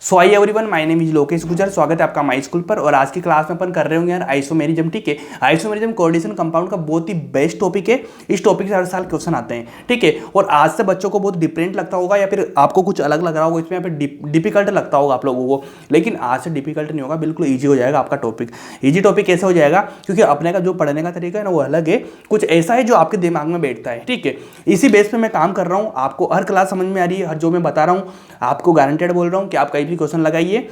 So I everyone, my name is Lokesh गुजर। स्वागत है आपका माई स्कूल पर। और आज की क्लास में अपन कर रहे होंगे यार आइसोमेरिज्म। ठीक है, आइसोमेरिज्म कोऑर्डिनेशन कंपाउंड का बहुत ही बेस्ट टॉपिक है। इस टॉपिक से हर साल क्वेश्चन आते हैं। ठीक है, और आज से बच्चों को बहुत डिफरेंट लगता होगा या फिर आपको कुछ अलग लग रहा होगा, इसमें यहाँ पे डिफिकल्ट लगता होगा आप लोगों को, लेकिन आज से डिफिकल्ट नहीं होगा, बिल्कुल ईजी हो जाएगा आपका टॉपिक। ईजी टॉपिक कैसे हो जाएगा? क्योंकि अपने का जो पढ़ने का तरीका है ना वो अलग है, कुछ ऐसा है जो आपके दिमाग में बैठता है। ठीक है, इसी बेस पे मैं काम कर रहा हूँ। आपको हर क्लास समझ में आ रही है, हर जो मैं बता रहा हूँ आपको गारंटेड बोल रहा हूँ कि आप कहीं भी क्वेश्चन लगाइए,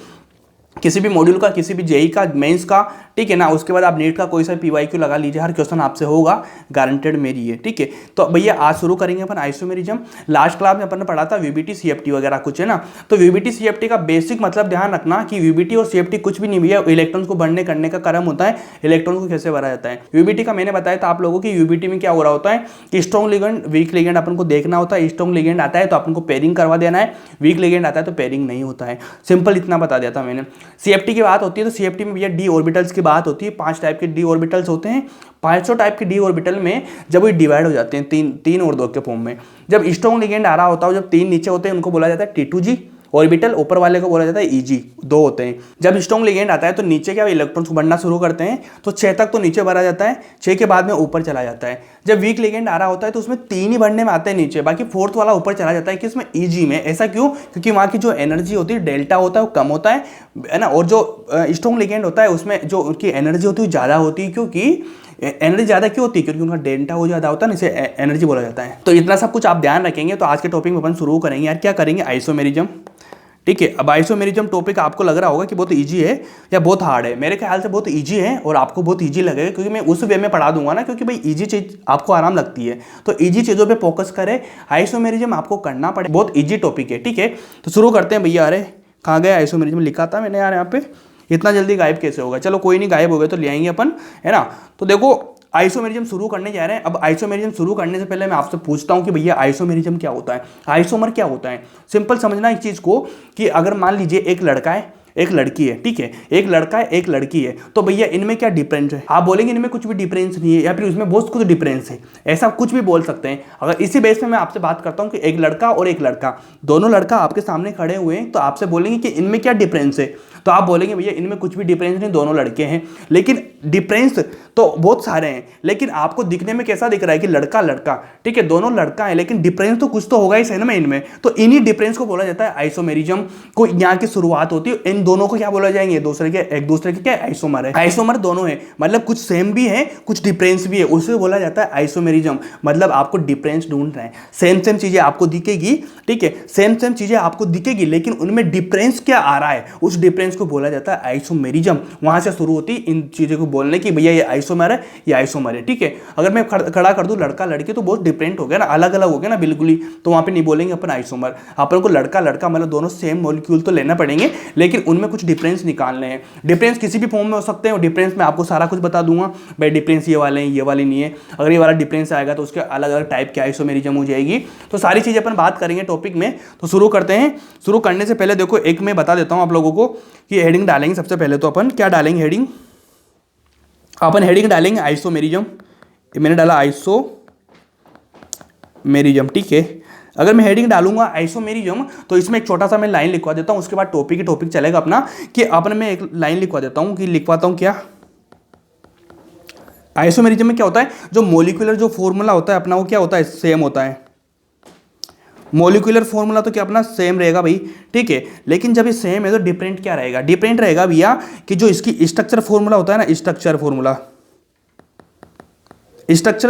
किसी भी मॉड्यूल का, किसी भी जेई का, मेंस का, ठीक है ना। उसके बाद आप नीट का कोई सा पीवाईक्यू लगा लीजिए, हर क्वेश्चन आपसे होगा, गारंटेड मेरी है। ठीक है, तो भैया आज शुरू करेंगे अपन आइसोमेरिज्म। लास्ट क्लास में अपन ने पढ़ा था वीबीटी सीएफटी वगैरह कुछ, है ना। तो वीबीटी सीएफटी का बेसिक मतलब ध्यान रखना कि वीबीटी और सीएफटी कुछ भी नहीं भैया, इलेक्ट्रॉन्स को भरने करने का क्रम होता है। इलेक्ट्रॉन को कैसे भरा जाता है वीबीटी का मैंने बताया था आप लोगों की। यूबीटी में क्या हो रहा होता है कि स्ट्रॉन्ग लिगेंड, वीक लिगेंड अपन को देखना होता है। स्ट्रॉन्ग लिगेंड आता है तो अपन को पेयरिंग करवा देना है, वीक लिगेंड आता है तो पेयरिंग नहीं होता है। सिंपल इतना बता दिया था मैंने। सीएफटी की बात होती है तो सीएफटी में भैया डी ऑर्बिटल्स की बात होती है। 5 टाइप के डी ऑर्बिटल्स होते हैं। 500 टाइप के डी ऑर्बिटल में जब वो डिवाइड हो जाते हैं तीन और 2 के फॉर्म में, जब स्ट्रॉन्ग लिगेंड आ रहा होता है, जब 3 नीचे होते हैं उनको बोला जाता है T2G ऑर्बिटल, ऊपर वाले को बोला जाता है EG, 2 होते हैं। जब स्ट्रॉन्ग लिगेंड आता है तो नीचे क्या इलेक्ट्रॉन्स बढ़ना शुरू करते हैं, तो 6 तक तो नीचे भरा जाता है, 6 के बाद में ऊपर चला जाता है। जब वीक लिगेंड आ रहा होता है तो उसमें 3 ही बढ़ने में आते हैं नीचे, बाकी 4th वाला ऊपर चला जाता है। कि इसमें EG में ऐसा क्यों? क्योंकि वहाँ की जो एनर्जी होती है, डेल्टा होता है, वो कम होता है ना। और जो स्ट्रॉन्ग लिगेंड होता है उसमें जो उनकी एनर्जी होती है ज़्यादा होती है। क्योंकि एनर्जी ज़्यादा क्यों होती है? क्योंकि उनका डेल्टा वो ज़्यादा होता है ना, इसे एनर्जी बोला जाता है। तो इतना सब कुछ आप ध्यान रखेंगे। तो आज के टॉपिक में अपन शुरू करेंगे यार, क्या करेंगे? आइसोमेरिज्म। ठीक है, अब आइसोमेरिज्म टॉपिक आपको लग रहा होगा कि बहुत इजी है या बहुत हार्ड है। मेरे ख्याल से बहुत इजी है और आपको बहुत इजी लगेगा, क्योंकि मैं उस वे में पढ़ा दूंगा ना। क्योंकि भाई इजी चीज आपको आराम लगती है, तो इजी चीज़ों पे फोकस करें। आइसोमेरिज्म आपको करना पड़े, बहुत इजी टॉपिक है। ठीक है, तो शुरू करते हैं भैया। अरे कहाँ गया आइसोमेरिज्म? लिखा था मैंने यार यहाँ पे, इतना जल्दी गायब कैसे होगा? चलो कोई नहीं, गायब हो गए तो ले आएंगे अपन, है ना। तो देखो आइसोमेरिज्म शुरू करने जा रहे हैं। अब आइसोमेरिज्म शुरू करने से पहले मैं आपसे पूछता हूं कि भैया आइसोमेरिज्म क्या होता है, आइसोमर क्या होता है। सिंपल समझना इस चीज को कि अगर मान लीजिए एक लड़का है, एक लड़की है। ठीक है, एक लड़का है, एक लड़की है, तो भैया इनमें क्या डिफरेंस है? आप बोलेंगे इनमें कुछ भी डिफरेंस नहीं है, या फिर उसमें बहुत कुछ डिफरेंस है, ऐसा कुछ भी बोल सकते हैं। अगर इसी बेस में मैं आपसे बात करता हूं कि एक लड़का और एक लड़का, दोनों लड़का आपके सामने खड़े हुए हैं, तो आपसे बोलेंगे कि इनमें क्या डिफरेंस है, तो आप बोलेंगे भैया इनमें कुछ भी डिफरेंस नहीं, दोनों लड़के हैं। लेकिन डिफरेंस तो बहुत सारे हैं, लेकिन आपको दिखने में कैसा दिख रहा है कि लड़का लड़का, ठीक है, दोनों लड़का है, लेकिन डिफरेंस तो कुछ तो होगा ही ना इनमें। तो इन्हीं डिफरेंस को बोला जाता है आइसोमेरिज्म को। यहाँ की शुरुआत होती है। इन दोनों को क्या बोला जाएंगे? एक दूसरे के क्या? आइसोमर है। आइसोमर दोनों है, मतलब कुछ सेम भी है, कुछ डिफरेंस भी है, उसे बोला जाता है आइसोमेरिज्म। मतलब आपको डिफरेंस ढूंढ रहे हैं, सेम सेम चीजें आपको दिखेगी, ठीक है, सेम सेम चीजें आपको दिखेगी, लेकिन उनमें डिफरेंस क्या आ रहा है, उस डिफरेंस को बोला जाता है आइसोमेरिज्म। वहां से शुरू होती है इन चीजों को बोलने की, भैया ये आइसोमर है, ये आइसोमर है। ठीक है, अगर मैं खड़ा कर दूं लड़का लड़की तो बहुत डिफरेंट हो गया ना, अलग अलग हो गया ना बिल्कुल ही, तो वहां पे नहीं बोलेंगे अपन आइसोमर। अपन को लड़का लड़का मतलब दोनों सेम मॉलिक्यूल तो लेना पड़ेंगे, लेकिन उनमें कुछ डिफरेंस निकालने हैं। डिफरेंस किसी भी फॉर्म में हो सकते हैं, और डिफरेंस में आपको सारा कुछ बता दूंगा। भाई डिफरेंस ये वाले हैं, ये वाली नहीं है। अगर ये वाला डिफरेंस आएगा तो उसके अलग अलग टाइप की आइसोमेरिज्म हो जाएगी। तो सारी चीजें अपन बात करेंगे टॉपिक में। तो शुरू करते हैं। शुरू करने से पहले देखो एक मैं बता देता हूं आप लोगों को कि हेडिंग डालेंगे। सबसे पहले तो अपन क्या डालेंगे? हेडिंग, अपन हेडिंग डालेंगे आइसोमेरिज्म। मैंने डाला आइसोमेरिज्म। ठीक है, अगर मैं हेडिंग डालूंगा आइसोमेरिज्म तो इसमें एक छोटा सा मैं लाइन लिखवा देता हूं, उसके बाद टॉपिक चलेगा अपना। कि अपन में एक लाइन लिखवा देता हूं, कि लिखवाता हूं क्या आइसोमेरिज्म में क्या होता है। जो मॉलिक्यूलर जो फॉर्मूला होता है अपना, वो क्या होता है? सेम होता है। मॉलिक्यूलर फॉर्मूला तो क्या अपना सेम रहेगा भाई, ठीक है। लेकिन जब ये सेम है तो डिफरेंट क्या रहेगा? डिफरेंट रहेगा भैया कि जो इसकी स्ट्रक्चर फॉर्मूला होता है ना, स्ट्रक्चर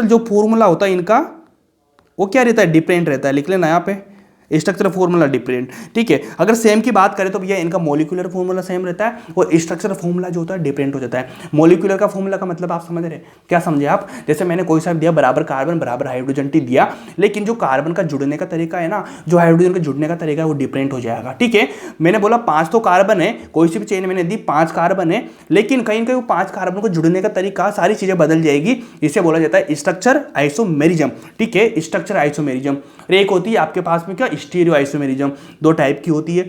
जो फॉर्मूला होता है इनका, वो क्या रहता है? डिफरेंट रहता है। लिख लेना यहाँ पे, स्ट्रक्चर फॉर्मूला डिफरेंट। ठीक है, अगर सेम की बात करें तो भैया इनका मॉलिक्यूलर फॉर्मूला सेम रहता है, और स्ट्रक्चर फॉर्मूला जो होता है डिफरेंट हो जाता है। मॉलिक्यूलर का फॉर्मूला का मतलब आप समझ रहे हैं? क्या समझे आप? जैसे मैंने कोई सा दिया, बराबर कार्बन बराबर हाइड्रोजन दिया, लेकिन जो कार्बन का जुड़ने का तरीका है ना, जो हाइड्रोजन का जुड़ने का तरीका है, वो डिफरेंट हो जाएगा। ठीक है, मैंने बोला 5 तो कार्बन है, कोई सी भी चेन मैंने दी 5 कार्बन है, लेकिन कहीं कहीं वो 5 कार्बन को जुड़ने का तरीका, सारी चीजें बदल जाएगी। इसे बोला जाता है स्ट्रक्चर आइसोमेरिज्म। ठीक है, स्ट्रक्चर आइसोमेरिज्म। एक होती है आपके पास में क्या? Stereo isomerism. 2 टाइप की होती है।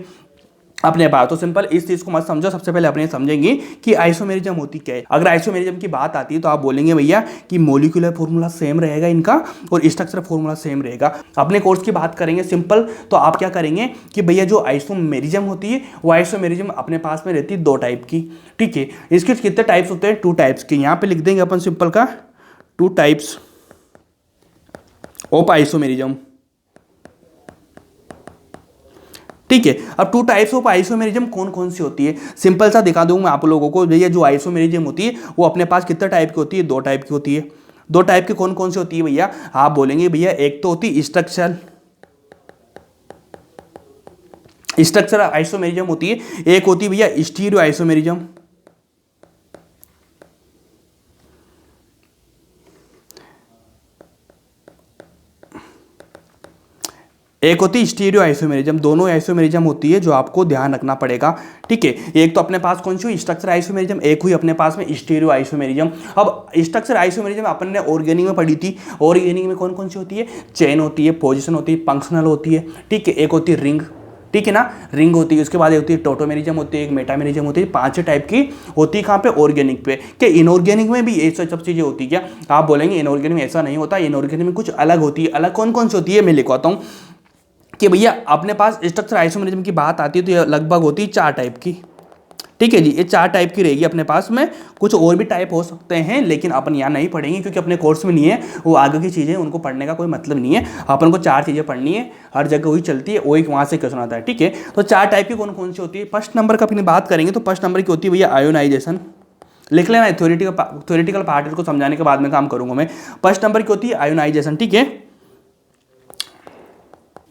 अपने पास। तो सिंपल इस चीज को मत समझो, सबसे पहले अपने समझेंगे कि आइसोमेरिज्म होती क्या है। अगर आइसोमेरिज्म की बात आती है तो आप बोलेंगे भैया कि मॉलिक्यूलर फॉर्मूला सेम रहेगा इनका और स्ट्रक्चर फॉर्मूला सेम रहेगा। अपने कोर्स की बात करेंगे सिंपल, तो आप क्या करेंगे कि भैया जो आइसोमेरिज्म होती है वो आइसोमेरिज्म अपने पास में रहती है 2 टाइप की, ठीक है। इसके कितने टाइप्स होते हैं? 2 टाइप्स के। यहाँ पे लिख देंगे अपन सिंपल का 2 टाइप्स ऑफ आइसोमेरिज्म, ठीक है। अब 2 टाइप्स ऑफ आइसोमेरिज्म कौन कौन सी होती है, सिंपल सा दिखा दूंगा मैं आप लोगों को। भैया जो आइसोमेरिज्म होती है वो अपने पास कितने टाइप की होती है? 2 टाइप की होती है। 2 टाइप की कौन कौन सी होती है भैया? आप बोलेंगे भैया एक तो होती है स्ट्रक्चर आइसोमेरिज्म होती है, एक होती है भैया स्टीरियो आइसोमेरिज्म। एक होती है स्टीरियो आइसोमेरिज्म। दोनों आइसोमेरिज्म होती है जो आपको ध्यान रखना पड़ेगा, ठीक है। एक तो अपने पास कौन सी हुई? Structure isomerism. एक हुई अपने पास में स्टीरियो आइसोमेरिज्म। अब स्ट्रक्चर आइसोमेरिज्म अपन ने ऑर्गेनिक में पढ़ी थी। ऑर्गेनिक में कौन कौन सी होती है? चेन होती है, पोजिशन होती है, फंक्शनल होती है, ठीक है। एक होती है रिंग, ठीक है ना, रिंग होती है। उसके बाद होती है टोटोमेरिज्म होती है, एक मेटामेरिज्म होती है। 5 टाइप की होती है। कहाँ पे? ऑर्गेनिक पे। क्या इनऑर्गेनिक में भी ये सब चीजें होती है क्या? आप बोलेंगे इनऑर्गेनिक में ऐसा नहीं होता, इनऑर्गेनिक में कुछ अलग होती है। अलग कौन कौन सी होती है मैं लिखवाता हूँ कि भैया अपने पास स्ट्रक्चर आइसोमेरिज्म की बात आती है तो ये लगभग होती है 4 टाइप की, ठीक है जी। ये 4 टाइप की रहेगी अपने पास में। कुछ और भी टाइप हो सकते हैं लेकिन अपन यहाँ नहीं पढ़ेंगे क्योंकि अपने कोर्स में नहीं है, वो आगे की चीज़ें उनको पढ़ने का कोई मतलब नहीं है। अपन को 4 चीज़ें पढ़नी है, हर जगह वही चलती है, वही वहाँ से क्वेश्चन आता है, ठीक है। तो 4 टाइप की कौन कौन सी होती है? फर्स्ट नंबर का अपनी बात करेंगे तो फर्स्ट नंबर की होती है भैया आयोनाइजेशन। लिख लेना, थ्योरेटिकल पार्ट को समझाने के बाद में काम करूंगा मैं। फर्स्ट नंबर की होती है आयोनाइजेशन, ठीक है।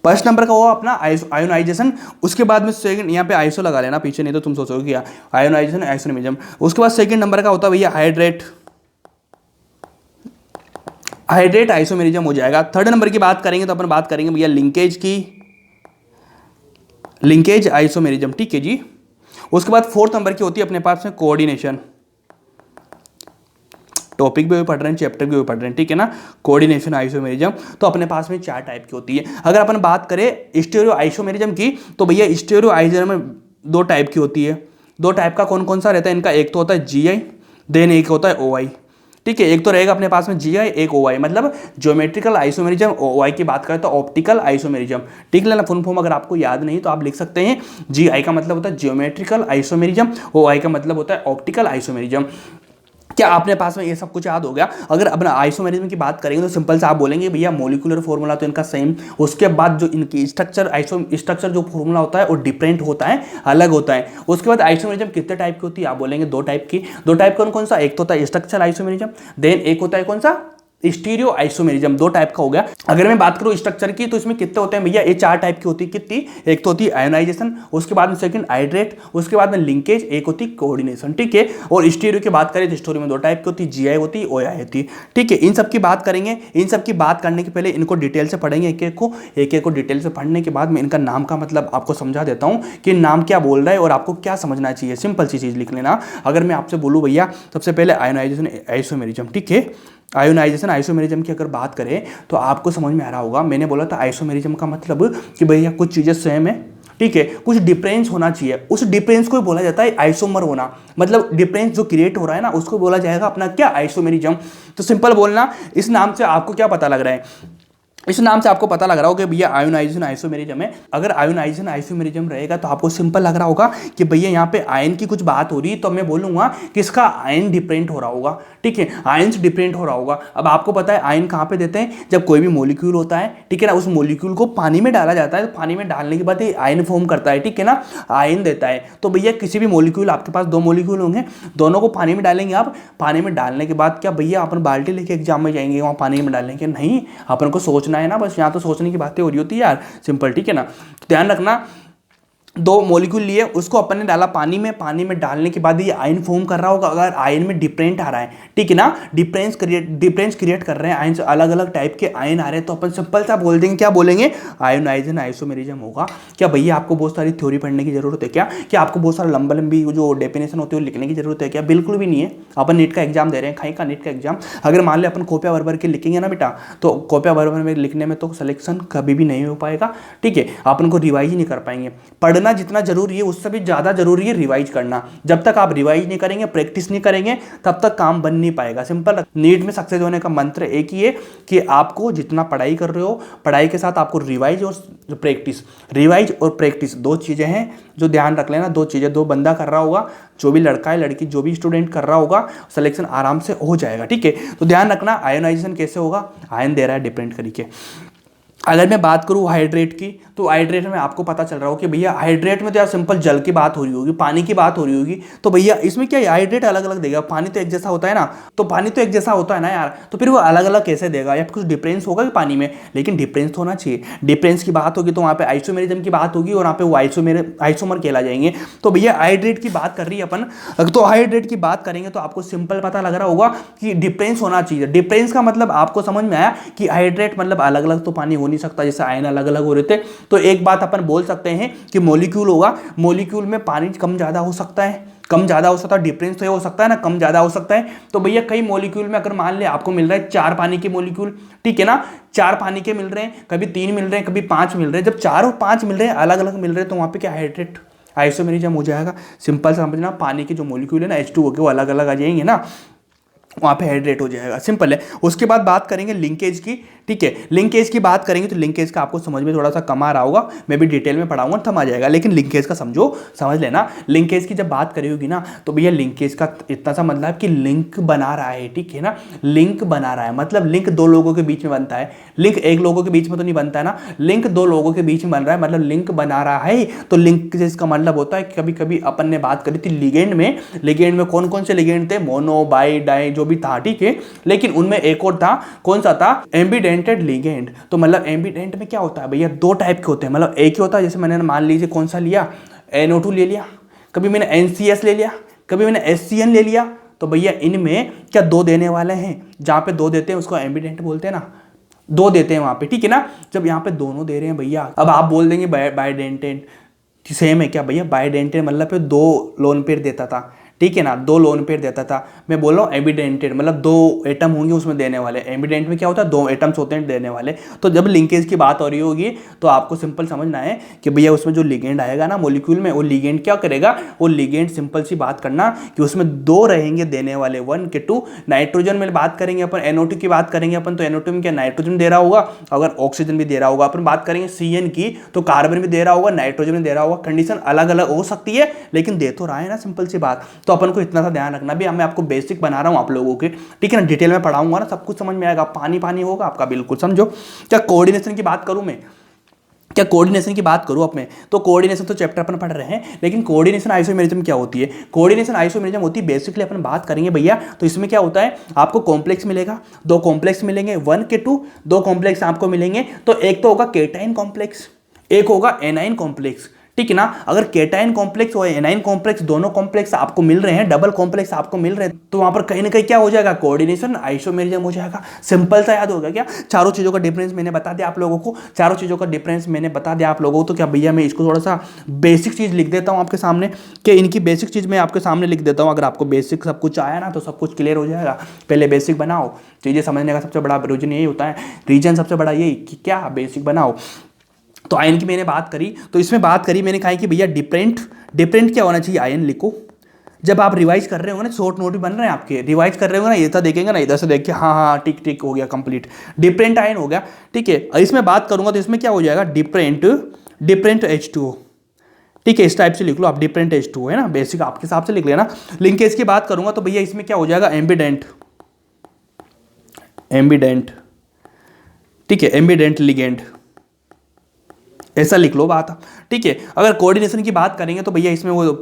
फर्स्ट नंबर का हुआ अपना आयोनाइजेशन। उसके बाद में सेकंड, यहाँ पे आइसो लगा लेना पीछे, नहीं तो तुम सोचोगे क्या आयोनाइजेशन आइसोमेरिज्म। उसके बाद सेकंड नंबर का होता है भैया हाइड्रेट आइसोमेरिज्म हो जाएगा। थर्ड नंबर की बात करेंगे तो अपन बात करेंगे भैया लिंकेज आइसोमेरिज्म, ठीक है जी। उसके बाद फोर्थ नंबर की होती है अपने पास में कोऑर्डिनेशन। टॉपिक भी पढ़ रहे हैं, चैप्टर भी पढ़ रहे हैं, ठीक है ना। कोऑर्डिनेशन आइसोमेरिज्म तो अपने पास में 4 टाइप की होती है। अगर अपन बात करें स्टीरियो आइसोमेरिज्म की तो भैया स्टीरियो आइसोमेरिज्म में 2 टाइप की होती है। 2 टाइप का कौन कौन सा रहता है इनका? एक तो होता है GI, देन एक होता है OI, ठीक है। एक तो रहेगा अपने पास में GI, एक OI, मतलब ज्योमेट्रिकल आइसोमेरिज्म। OI की बात करें तो ऑप्टिकल आइसोमेरिज्म, ठीक है ना। फुल फॉर्म अगर आपको याद नहीं तो आप लिख सकते हैं। GI का मतलब होता है ज्योमेट्रिकल आइसोमेरिज्म, OI का मतलब होता है ऑप्टिकल आइसोमेरिज्म। क्या आपने पास में ये सब कुछ याद हो गया? अगर अपना आइसोमेरिज्म की बात करेंगे तो सिंपल से आप बोलेंगे भैया मॉलिक्यूलर फॉर्मूला तो इनका सेम। उसके बाद जो इनकी स्ट्रक्चर जो फॉर्मूला होता है वो डिफरेंट होता है, अलग होता है। उसके बाद आइसोमेरिज्म कितने टाइप की होती है? आप बोलेंगे 2 टाइप की। 2 टाइप कौन कौन सा? एक तो होता है स्ट्रक्चर आइसोमेरिज्म, देन एक होता है कौन सा? Stereo isomerism. 2 टाइप का हो गया। अगर मैं बात करूं स्ट्रक्चर की तो इसमें कितने होते हैं भैया? ये 4 टाइप की होती है। कितनी? एक तो होती है आयोनाइजेशन, उसके बाद में सेकंड हाइड्रेट, उसके बाद में लिंकेज, एक होती है कोऑर्डिनेशन, ठीक है। और स्टीरियो की बात करें तो स्टीरियो में 2 टाइप की होती है, GI होती है, OI होती है, ठीक है। इन सब की बात करेंगे। इन सब की बात करने के पहले इनको डिटेल से पढ़ेंगे, एक एक को डिटेल से पढ़ने के बाद में इनका नाम का मतलब आपको समझा देता हूँ कि नाम क्या बोल रहा है और आपको क्या समझना चाहिए। सिंपल सी चीज लिख लेना। अगर मैं आपसे बोलूँ भैया सबसे पहले आयोनाइजेशन आइसोमेरिज्म, ठीक है। आयोनाइजेशन आइसोमेरिज्म की अगर बात करें तो आपको समझ में आ रहा होगा, मैंने बोला था आइसोमेरिज्म का मतलब कि भैया कुछ चीज़ें सेम है, ठीक है, कुछ डिफरेंस होना चाहिए। उस डिफरेंस को बोला जाता है आइसोमर होना, मतलब डिफरेंस जो क्रिएट हो रहा है ना उसको बोला जाएगा अपना क्या? आइसोमेरिज्म। तो सिंपल बोलना, इस नाम से आपको क्या पता लग रहा है? इस नाम से आपको पता लग रहा होगा भैया आयोनाइजेशन आइसोमेरिज्म है। अगर आयोनाइजेशन आइसोमेरिज्म रहेगा तो आपको सिंपल लग रहा होगा कि भैया यहाँ पे आयन की कुछ बात हो रही है, तो मैं बोलूंगा कि इसका आयन डिफरेंट हो रहा होगा, ठीक है, आयन डिफरेंट हो रहा होगा। अब आपको पता है आयन कहाँ पे देते हैं? जब कोई भी मॉलिक्यूल होता है, ठीक है ना, उस मॉलिक्यूल को पानी में डाला जाता है, तो पानी में डालने के बाद ये आयन फॉर्म करता है, ठीक है ना, आयन देता है। तो भैया किसी भी मॉलिक्यूल, आपके पास 2 मॉलिक्यूल होंगे, दोनों को पानी में डालेंगे आप। पानी में डालने के बाद क्या भैया अपन बाल्टी लेके एग्जाम में जाएंगे वहाँ पानी में डालने के? नहीं, अपन को सोचना है ना, बस यहाँ तो सोचने की बातें हो रही होती है यार, सिंपल, ठीक है ना। ध्यान रखना, 2 मॉलिक्यूल लिए, उसको अपन ने डाला पानी में डालने के बाद ये आयन फॉर्म कर रहा होगा। अगर आयन में डिफरेंट आ रहा है, ठीक है ना, डिफरेंस क्रिएट कर रहे हैं, आयन से अलग अलग टाइप के आयन आ रहे हैं, तो अपन सिंपल सा बोल देंगे, क्या बोलेंगे? आयोनाइजेशन आइसोमेरिज्म होगा। क्या भैया आपको बहुत सारी थ्योरी पढ़ने की जरूरत है क्या आपको बहुत सारा लंबी जो डेफिनेशन होती है वो लिखने की जरूरत है क्या? बिल्कुल भी नहीं है। अपन नीट का एग्जाम दे रहे हैं, खाई का नीट का एग्जाम। अगर मान लिया अपन कॉपियां भर के लिखेंगे ना बेटा, तो कॉपियां भर में लिखने में तो सिलेक्शन कभी भी नहीं हो पाएगा, ठीक है। अपन को रिवाइज ही नहीं कर पाएंगे। पढ़ना पढ़ना जितना जरूरी है उससे भी ज़्यादा जरूरी है रिवाइज करना। जब तक आप रिवाइज नहीं करेंगे, प्रैक्टिस नहीं करेंगे, तब तक काम बन नहीं पाएगा। सिंपल, नीट में सक्सेस होने का मंत्र एक ही है कि आपको जितना पढ़ाई कर रहे हो, पढ़ाई के साथ आपको रिवाइज और प्रैक्टिस, रिवाइज और प्रैक्टिस दो चीज़ें हैं जो ध्यान रख लेना। दो चीज़ें, दो बंदा कर रहा होगा, जो भी लड़का है लड़की जो भी स्टूडेंट कर रहा होगा, सिलेक्शन आराम से हो जाएगा। ठीक है, तो ध्यान रखना आयोनाइजेशन कैसे होगा, आयन दे रहा है डिफरेंट तरीके। अगर मैं बात करूँ हाइड्रेट की, तो हाइड्रेट में आपको पता चल रहा हो कि भैया हाइड्रेट में तो यार सिंपल जल की बात हो रही होगी, पानी की बात हो रही होगी, तो भैया इसमें क्या हाइड्रेट अलग अलग देगा, पानी तो एक जैसा होता है ना, तो पानी तो एक जैसा होता है ना यार, तो फिर वो अलग अलग कैसे देगा, या कुछ डिफरेंस होगा कि पानी में, लेकिन डिफरेंस तो होना चाहिए। डिफरेंस की बात होगी तो वहाँ पे आइसोमेरिज्म की बात होगी और वहाँ पे वो आइसोमर कहला जाएंगे। तो भैया हाइड्रेट की बात कर रही है अपन, तो हाइड्रेट की बात करेंगे तो आपको सिंपल पता लग रहा होगा कि डिफरेंस होना चाहिए। डिफरेंस का मतलब आपको समझ में आया कि हाइड्रेट मतलब अलग अलग तो पानी हो नहीं सकता, जैसे आयन अलग अलग हो रहे थे। तो एक बात अपन बोल सकते हैं कि मॉलिक्यूल होगा, मॉलिक्यूल में पानी कम ज्यादा हो सकता है, कम ज्यादा हो सकता है, डिफरेंस तो ये हो सकता है ना, कम ज्यादा हो सकता है। तो भैया कई मॉलिक्यूल में अगर मान ले आपको मिल रहा है 4 पानी के मॉलिक्यूल, ठीक है ना, 4 पानी के मिल रहे हैं, कभी 3 मिल रहे हैं, कभी 5 मिल रहे हैं, जब 4 और 5 मिल रहे हैं, अलग अलग मिल रहे हैं, तो वहां पे क्या हाइड्रेट आइसोमेरिज्म हो जाएगा। सिंपल समझना, पानी के जो मॉलिक्यूल है ना H2O के, वो अलग अलग आ जाएंगे ना, वहाँ पे हाइड्रेट हो जाएगा। सिंपल है। उसके बाद बात करेंगे लिंकेज की, ठीक है, लिंकेज की बात करेंगे तो लिंकेज का आपको समझ में थोड़ा सा कम आ रहा होगा, मैं भी डिटेल में पढ़ाऊंगा तब आ जाएगा, लेकिन लिंकेज का समझ लेना। लिंकेज की जब बात करी होगी ना, तो भैया लिंकेज का इतना सा मतलब कि लिंक बना रहा है, ठीक है ना, लिंक बना रहा है, मतलब लिंक दो लोगों के बीच में बनता है, लिंक एक लोगों के बीच में तो नहीं बनता है ना, लिंक दो लोगों के बीच में बन रहा है, मतलब लिंक बना रहा है। तो लिंकेज का मतलब होता है, कभी कभी अपन ने बात करी थी लिगेंड में कौन कौन से लिगेंड थे, मोनो बाई डाई जो भी था, ठीक है, लेकिन उनमें एक और था, कौन सा था, एम्बिडेंटेड लिगेंड। तो मतलब एम्बिडेंट में क्या होता है भैया, 2 टाइप के होते हैं, मतलब एक ही होता है, जैसे मैंने मान लीजिए कौन सा लिया, NO2 ले लिया, कभी मैंने NCS ले लिया, कभी मैंने HCN ले लिया, तो भैया इनमें क्या 2 देने वाले हैं, जहां पे 2 देते हैं उसको एम्बिडेंट बोलते हैं ना, 2 देते हैं वहां पे, ठीक है ना। जब यहाँ पे दोनों दे रहे हैं भैया, अब आप बोल देंगे बाइडेंटेड सेम है क्या भैया, बाइडेंटेड मतलब पे 2 लोन पेयर देता था, ठीक है ना, 2 लोन पेयर देता था। मैं बोल रहा हूँ एम्बिडेंटेड मतलब 2 एटम होंगे उसमें देने वाले, एम्बिडेंट में क्या होता है 2 एटम्स होते हैं देने वाले। तो जब लिंकेज की बात हो रही होगी तो आपको सिंपल समझना है कि भैया उसमें जो लिगेंड आएगा ना मॉलिक्यूल में, वो लिगेंड क्या करेगा, वो लिगेंड सिंपल सी बात करना कि उसमें 2 रहेंगे देने वाले, 1 के 2। नाइट्रोजन में बात करेंगे अपन, NO2 की बात करेंगे अपन, तो NO2 में क्या नाइट्रोजन दे रहा होगा, अगर ऑक्सीजन भी दे रहा होगा। अपन बात करेंगे CN की, तो कार्बन भी दे रहा होगा, नाइट्रोजन भी दे रहा होगा। कंडीशन अलग अलग हो सकती है, लेकिन दे तो रहा है ना, सिंपल सी बात। तो अपन को इतना सा ध्यान रखना भी, मैं आपको बेसिक बना रहा हूं आप लोगों के, ठीक है ना, डिटेल में पढ़ाऊंगा ना, सब कुछ समझ में आएगा, पानी पानी होगा आपका, बिल्कुल समझो। क्या कोऑर्डिनेशन की बात करूं मैं, क्या कोऑर्डिनेशन की बात करूं अपने, तो कोऑर्डिनेशन तो चैप्टर अपन पढ़ रहे हैं, लेकिन कोऑर्डिनेशन आइसोमेरिज्म क्या होती है, कोऑर्डिनेशन आइसोमेरिज्म होती है बेसिकली अपन बात करेंगे भैया, तो इसमें क्या होता है, आपको कॉम्प्लेक्स मिलेगा, 2 कॉम्प्लेक्स मिलेंगे, 1 के 2, 2 कॉम्प्लेक्स आपको मिलेंगे। तो एक तो होगा केटाइन कॉम्प्लेक्स, एक होगा एनाइन कॉम्प्लेक्स, ठीक है ना। अगर केटाइन कॉम्प्लेक्स और एनाइन कॉम्प्लेक्स दोनों कॉम्प्लेक्स आपको मिल रहे हैं, डबल कॉम्प्लेक्स आपको मिल रहे हैं, तो वहां पर कहीं ना कहीं क्या हो जाएगा, कोऑर्डिनेशन आइसोमेरिज्म हो जाएगा। सिंपल सा याद होगा क्या, चारों चीजों का डिफरेंस मैंने बता दिया आप लोगों को, चारों चीजों का डिफरेंस मैंने बता दिया आप लोगों को। तो क्या भैया मैं इसको थोड़ा सा बेसिक चीज लिख देता हूं आपके सामने, कि इनकी बेसिक चीज मैं आपके सामने लिख देता हूं। अगर आपको बेसिक सब कुछ आया ना तो सब कुछ क्लियर हो जाएगा। पहले बेसिक बनाओ, चीजें समझने का सबसे बड़ा रीजन यही होता है, रीजन सबसे बड़ा यही कि क्या बेसिक बनाओ। तो आयन की मैंने बात करी, तो इसमें बात करी मैंने कहा कि भैया डिफरेंट क्या होना चाहिए, आयन लिखो। जब आप रिवाइज कर रहे होंगे ना, शॉर्ट नोट भी बन रहे हैं आपके, रिवाइज कर रहे होंगे ना, इधर देखेंगे ना, इधर से देख के हाँ टिक टिक हो गया कंप्लीट, डिफरेंट आयन हो गया, ठीक है। इसमें बात करूंगा तो इसमें क्या हो जाएगा, डिफरेंट H2O, ठीक है, इस टाइप से लिख लो आप, डिफरेंट H2O है ना, बेसिक आपके हिसाब से लिख लेना। लिंकेज की बात करूंगा तो भैया इसमें क्या हो जाएगा, एम्बिडेंट, ठीक है, एम्बिडेंट लिगेंड, ऐसा लिख लो बात, ठीक है। अगर कोऑर्डिनेशन की बात करेंगे तो भैया इसमें वो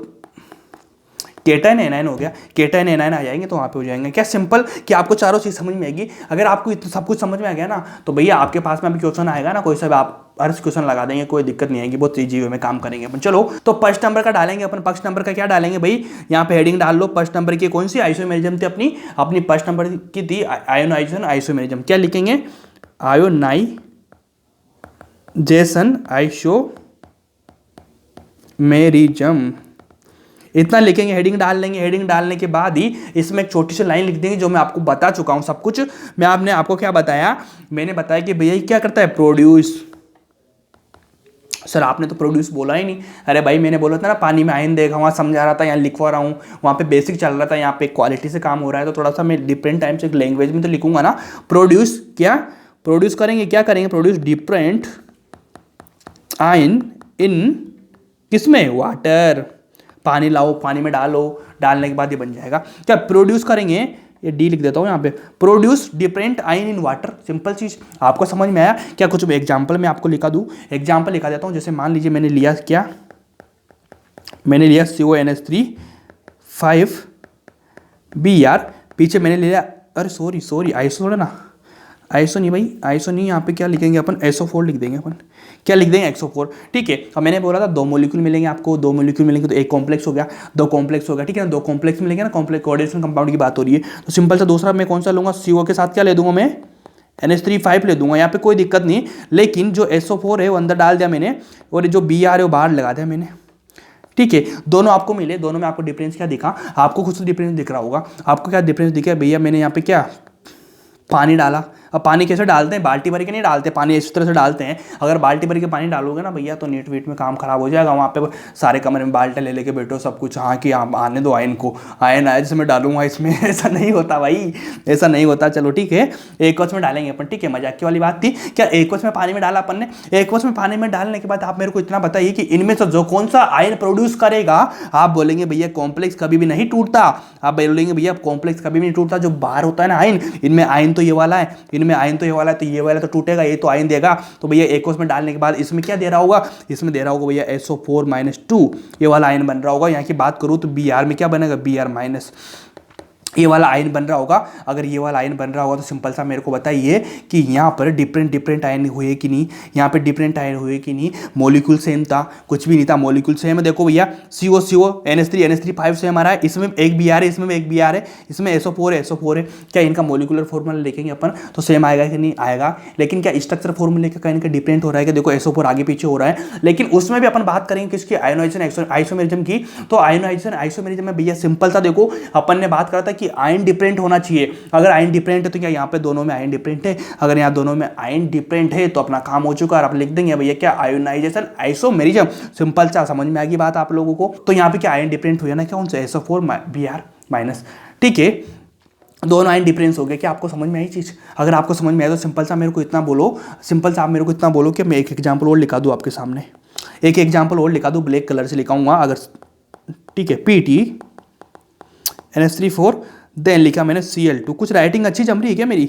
केटाइन एनाइन हो गया, केटाइन एनाइन आ जाएंगे तो वहां पे हो जाएंगे क्या, सिंपल कि आपको चारों चीज समझ में आएगी। अगर आपको सब कुछ समझ में आ गया ना, तो भैया आपके पास में अभी क्वेश्चन आएगा ना कोई सा, आप हर क्वेश्चन लगा देंगे, कोई दिक्कत नहीं आएगी, बहुत इजी वे में काम करेंगे अपन। चलो तो फर्स्ट नंबर का डालेंगे अपन, फर्स्ट नंबर का क्या डालेंगे भाई, यहाँ पे हेडिंग डाल लो, फर्स्ट नंबर की कौन सी आइसोमेरिज्म थी अपनी फर्स्ट नंबर की थी आयोनाइजेशन आइसोमेरिज्म। क्या लिखेंगे, आयोनाइजेशन आइसोमेरिज्म, इतना लिखेंगे, हेडिंग डाल लेंगे। हेडिंग डालने के बाद ही इसमें एक छोटी सी लाइन लिख देंगे, जो मैं आपको बता चुका हूं सब कुछ। मैं आपको क्या बताया, मैंने बताया कि भैया क्या करता है, प्रोड्यूस सर आपने तो प्रोड्यूस बोला ही नहीं। अरे भाई मैंने बोला था ना पानी में आयन देखा, वहाँ समझा रहा था, यहाँ लिखवा रहा हूँ, वहाँ पे बेसिक चल रहा था, यहाँ पे क्वालिटी से काम हो रहा है, तो थोड़ा सा मैं डिफरेंट टाइम से लैंग्वेज में तो लिखूंगा ना। प्रोड्यूस क्या प्रोड्यूस करेंगे, क्या करेंगे, प्रोड्यूस डिफरेंट आयन इन किसमें, वाटर। पानी लाओ, पानी में डालो, डालने के बाद ये बन जाएगा। क्या प्रोड्यूस करेंगे, ये डी लिख देता हूँ यहाँ पे, produce different ion in water. Simple चीज, आपको समझ में आया क्या? कुछ एग्जांपल मैं आपको लिखा दूँ, एग्जांपल लिखा देता हूँ। जैसे मान लीजिए मैंने लिया क्या, मैंने लिया CONH3 5Br, पीछे मैंने लिया, अरे सॉरी आइसो थोड़ा ना, आइसो नहीं भाई, आइसो नहीं, यहाँ पे क्या लिखेंगे अपन, SO4 लिख देंगे अपन, क्या लिख देंगे, XO4। ठीक है, अब मैंने बोला था 2 मॉलिक्यूल मिलेंगे आपको, 2 मॉलिक्यूल मिलेंगे तो एक कॉम्प्लेक्स हो गया, 2 कॉम्प्लेक्स हो गया। ठीक है ना, 2 कॉम्प्लेक्स मिलेंगे ना, कॉम्प्लेक्स कोऑर्डिनेशन कंपाउंड की बात हो रही है। तो सिंपल सा दूसरा मैं कौन सा लूंगा, CO के साथ क्या ले दूंगा मैं, NH3 ले दूंगा, यहाँ पे कोई दिक्कत नहीं। लेकिन जो SO4 है वो अंदर डाल दिया मैंने, और जो Br है वो बाहर लगा दिया मैंने। ठीक है, दोनों आपको मिले, दोनों में आपको डिफरेंस क्या दिखा, आपको कुछ तो डिफरेंस दिख रहा होगा। आपको क्या डिफरेंस दिखा भैया, मैंने यहाँ पे क्या पानी डाला। अब पानी कैसे डालते हैं, बाल्टी भर के नहीं डालते, पानी इस तरह से डालते हैं। अगर बाल्टी भर के पानी डालोगे ना भैया तो नीट वीट में काम खराब हो जाएगा। वहाँ पे सारे कमरे में बाल्टे ले लेके बैठो सब कुछ, हाँ कि आने दो आयन को, आयन आए जैसे मैं डालूंगा इसमें ऐसा नहीं होता भाई, ऐसा नहीं होता। चलो ठीक है, एक्वस में डालेंगे अपन। ठीक है, मजाक की वाली बात थी। क्या एक्वस में पानी में डाला अपन ने, एक्वस में पानी में डालने के बाद आप मेरे को इतना बताइए कि इनमें से जो कौन सा आयन प्रोड्यूस करेगा। आप बोलेंगे भैया कॉम्प्लेक्स कभी भी नहीं टूटता, आप बोलेंगे भैया कॉम्प्लेक्स कभी भी नहीं टूटता, जो बाहर होता है ना आयन, इनमें आयन तो ये वाला है, इनमें आयन तो ये वाला है, तो ये वाला तो टूटेगा, ये तो आयन देगा। तो भैया एक्वस में डालने के बाद इसमें क्या दे रहा होगा, इसमें दे रहा होगा भैया SO4-2, ये वाला आयन बन रहा होगा। यहाँ की बात करूँ तो Br में क्या बनेगा, Br-, ये वाला आयन बन रहा होगा। अगर ये वाला आयन बन रहा होगा तो सिंपल सा मेरे को बताइए कि यहाँ पर डिफरेंट आयन हुए कि नहीं, यहाँ पे डिफरेंट आयन हुए कि नहीं। मॉलिक्यूल सेम था, कुछ भी नहीं था, मॉलिक्यूल सेम है। देखो भैया CO NH3 5 सेम आ रहा है, इसमें एक Br है, इसमें एक Br है, इसमें SO4 है। क्या इनका मॉलिक्यूलर फॉर्मूला लिखेंगे अपन तो सेम आएगा कि नहीं आएगा। लेकिन क्या स्ट्रक्चर फॉर्मूले का इनका डिफरेंट हो रहा है कि देखो SO4 आगे पीछे हो रहा है। लेकिन उसमें भी अपन बात करेंगे किसकी, आयोनाइजेशन आइसोमेरिज्म की। तो आयोनाइजेशन आइसोमेरिज्म में भैया सिंपल सा देखो, अपन ने बात करा था कि आयन डिफरेंट होना चाहिए। अगर आयन डिफरेंट है तो क्या यहाँ पे दोनों में आयन डिफरेंट है, अगर यहाँ दोनों में आयन डिफरेंट है तो अपना काम हो चुका है। और आप लिख देंगे भैया क्या, आयोनाइजेशन आइसोमेरिज्म। सिंपल सा समझ में आएगी बात आप लोगों को। तो यहाँ पे क्या आयन डिफरेंट हुआ ना, क्या उनसे SO4-Br-। ठीक है, दोनों आयन डिफरेंस हो गए। क्या आपको समझ में आई चीज? अगर आपको समझ में आया तो सिंपल सा मेरे को इतना बोलो, सिंपल सा आप मेरे को इतना बोलो कि मैं एक एग्जाम्पल और लिखा दूँ आपके सामने, एक एग्जाम्पल और लिखा दूँ, ब्लैक कलर से लिखाऊंगा अगर, ठीक है, PT NH3 देन लिखा मैंने Cl2। कुछ राइटिंग अच्छी जम रही है क्या मेरी?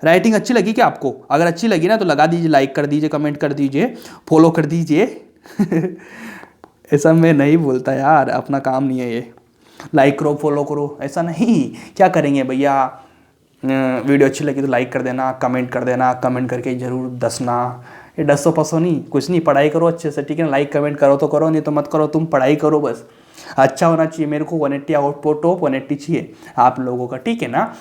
राइटिंग अच्छी लगी क्या आपको? अगर अच्छी लगी ना तो लगा दीजिए, लाइक कर दीजिए, कमेंट कर दीजिए, फॉलो कर दीजिए ऐसा मैं नहीं बोलता यार, अपना काम नहीं है ये। लाइक करो, फॉलो करो, ऐसा नहीं। क्या करेंगे भैया, वीडियो अच्छी लगी तो लाइक कर देना, कमेंट कर देना, कमेंट करके जरूर दसना। ये 100 नहीं, कुछ नहीं, पढ़ाई करो अच्छे से। ठीक है ना, लाइक कमेंट करो तो करो, नहीं तो मत करो, तुम पढ़ाई करो बस। अच्छा होना चाहिए, मेरे को 180 आउटपुट ऑफ 180 चाहिए आप लोगों का। ठीक है ना,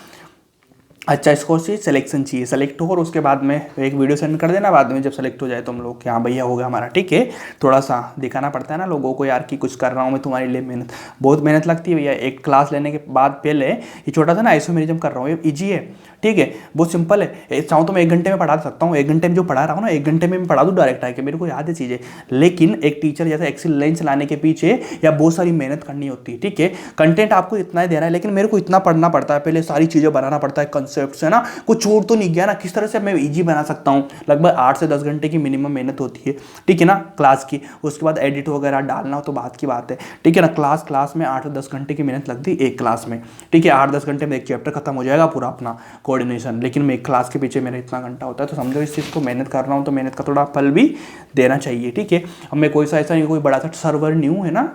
अच्छा स्कोर चाहिए, सिलेक्शन चाहिए, सेलेक्ट हो और उसके बाद में एक वीडियो सेंड कर देना बाद में जब सेलेक्ट हो जाए तुम लोग, कि हाँ भैया हो गया हमारा। ठीक है, थोड़ा सा दिखाना पड़ता है ना लोगों को यार कि कुछ कर रहा हूँ मैं तुम्हारे लिए। मेहनत, बहुत मेहनत लगती है भैया। एक क्लास लेने के बाद पहले ये छोटा सा ना आइसोमेरिज्म कर रहा हूँ, ये ईजी है। ठीक है, बहुत सिंपल है। चाहूँ तो मैं 1 घंटे में पढ़ा सकता हूँ, 1 घंटे में जो पढ़ा रहा हूँ ना 1 घंटे में मैं पढ़ा दूँ डायरेक्ट आके, मेरे को याद है चीज़ें। लेकिन एक टीचर जैसा एक्सीलेंस लाने के पीछे या बहुत सारी मेहनत करनी होती है। ठीक है, कंटेंट आपको इतना ही दे रहा है लेकिन मेरे को इतना पढ़ना पड़ता है, पहले सारी चीज़ें बनाना पड़ता है, कंसेप्ट है ना, कुछ छोड़ तो नहीं गया ना। किस तरह से मैं ईजी बना सकता हूँ, लगभग 8 से 10 घंटे की मिनिमम मेहनत होती है। ठीक है ना, क्लास की, उसके बाद एडिट वगैरह डालना हो तो बात की बात है। ठीक है ना, क्लास में 8 से 10 घंटे की मेहनत लगती है एक क्लास में। ठीक है, 8-10 घंटे में एक चैप्टर खत्म हो जाएगा पूरा अपना कोऑर्डिनेशन। लेकिन मैं एक क्लास के पीछे मेरा इतना घंटा होता है, तो समझो इस चीज़ को मेहनत कर रहा हूँ तो मेहनत का थोड़ा फल भी देना चाहिए। ठीक है, अब मैं कोई सा ऐसा नहीं, कोई बड़ा सा सर्वर नहीं हूँ है ना,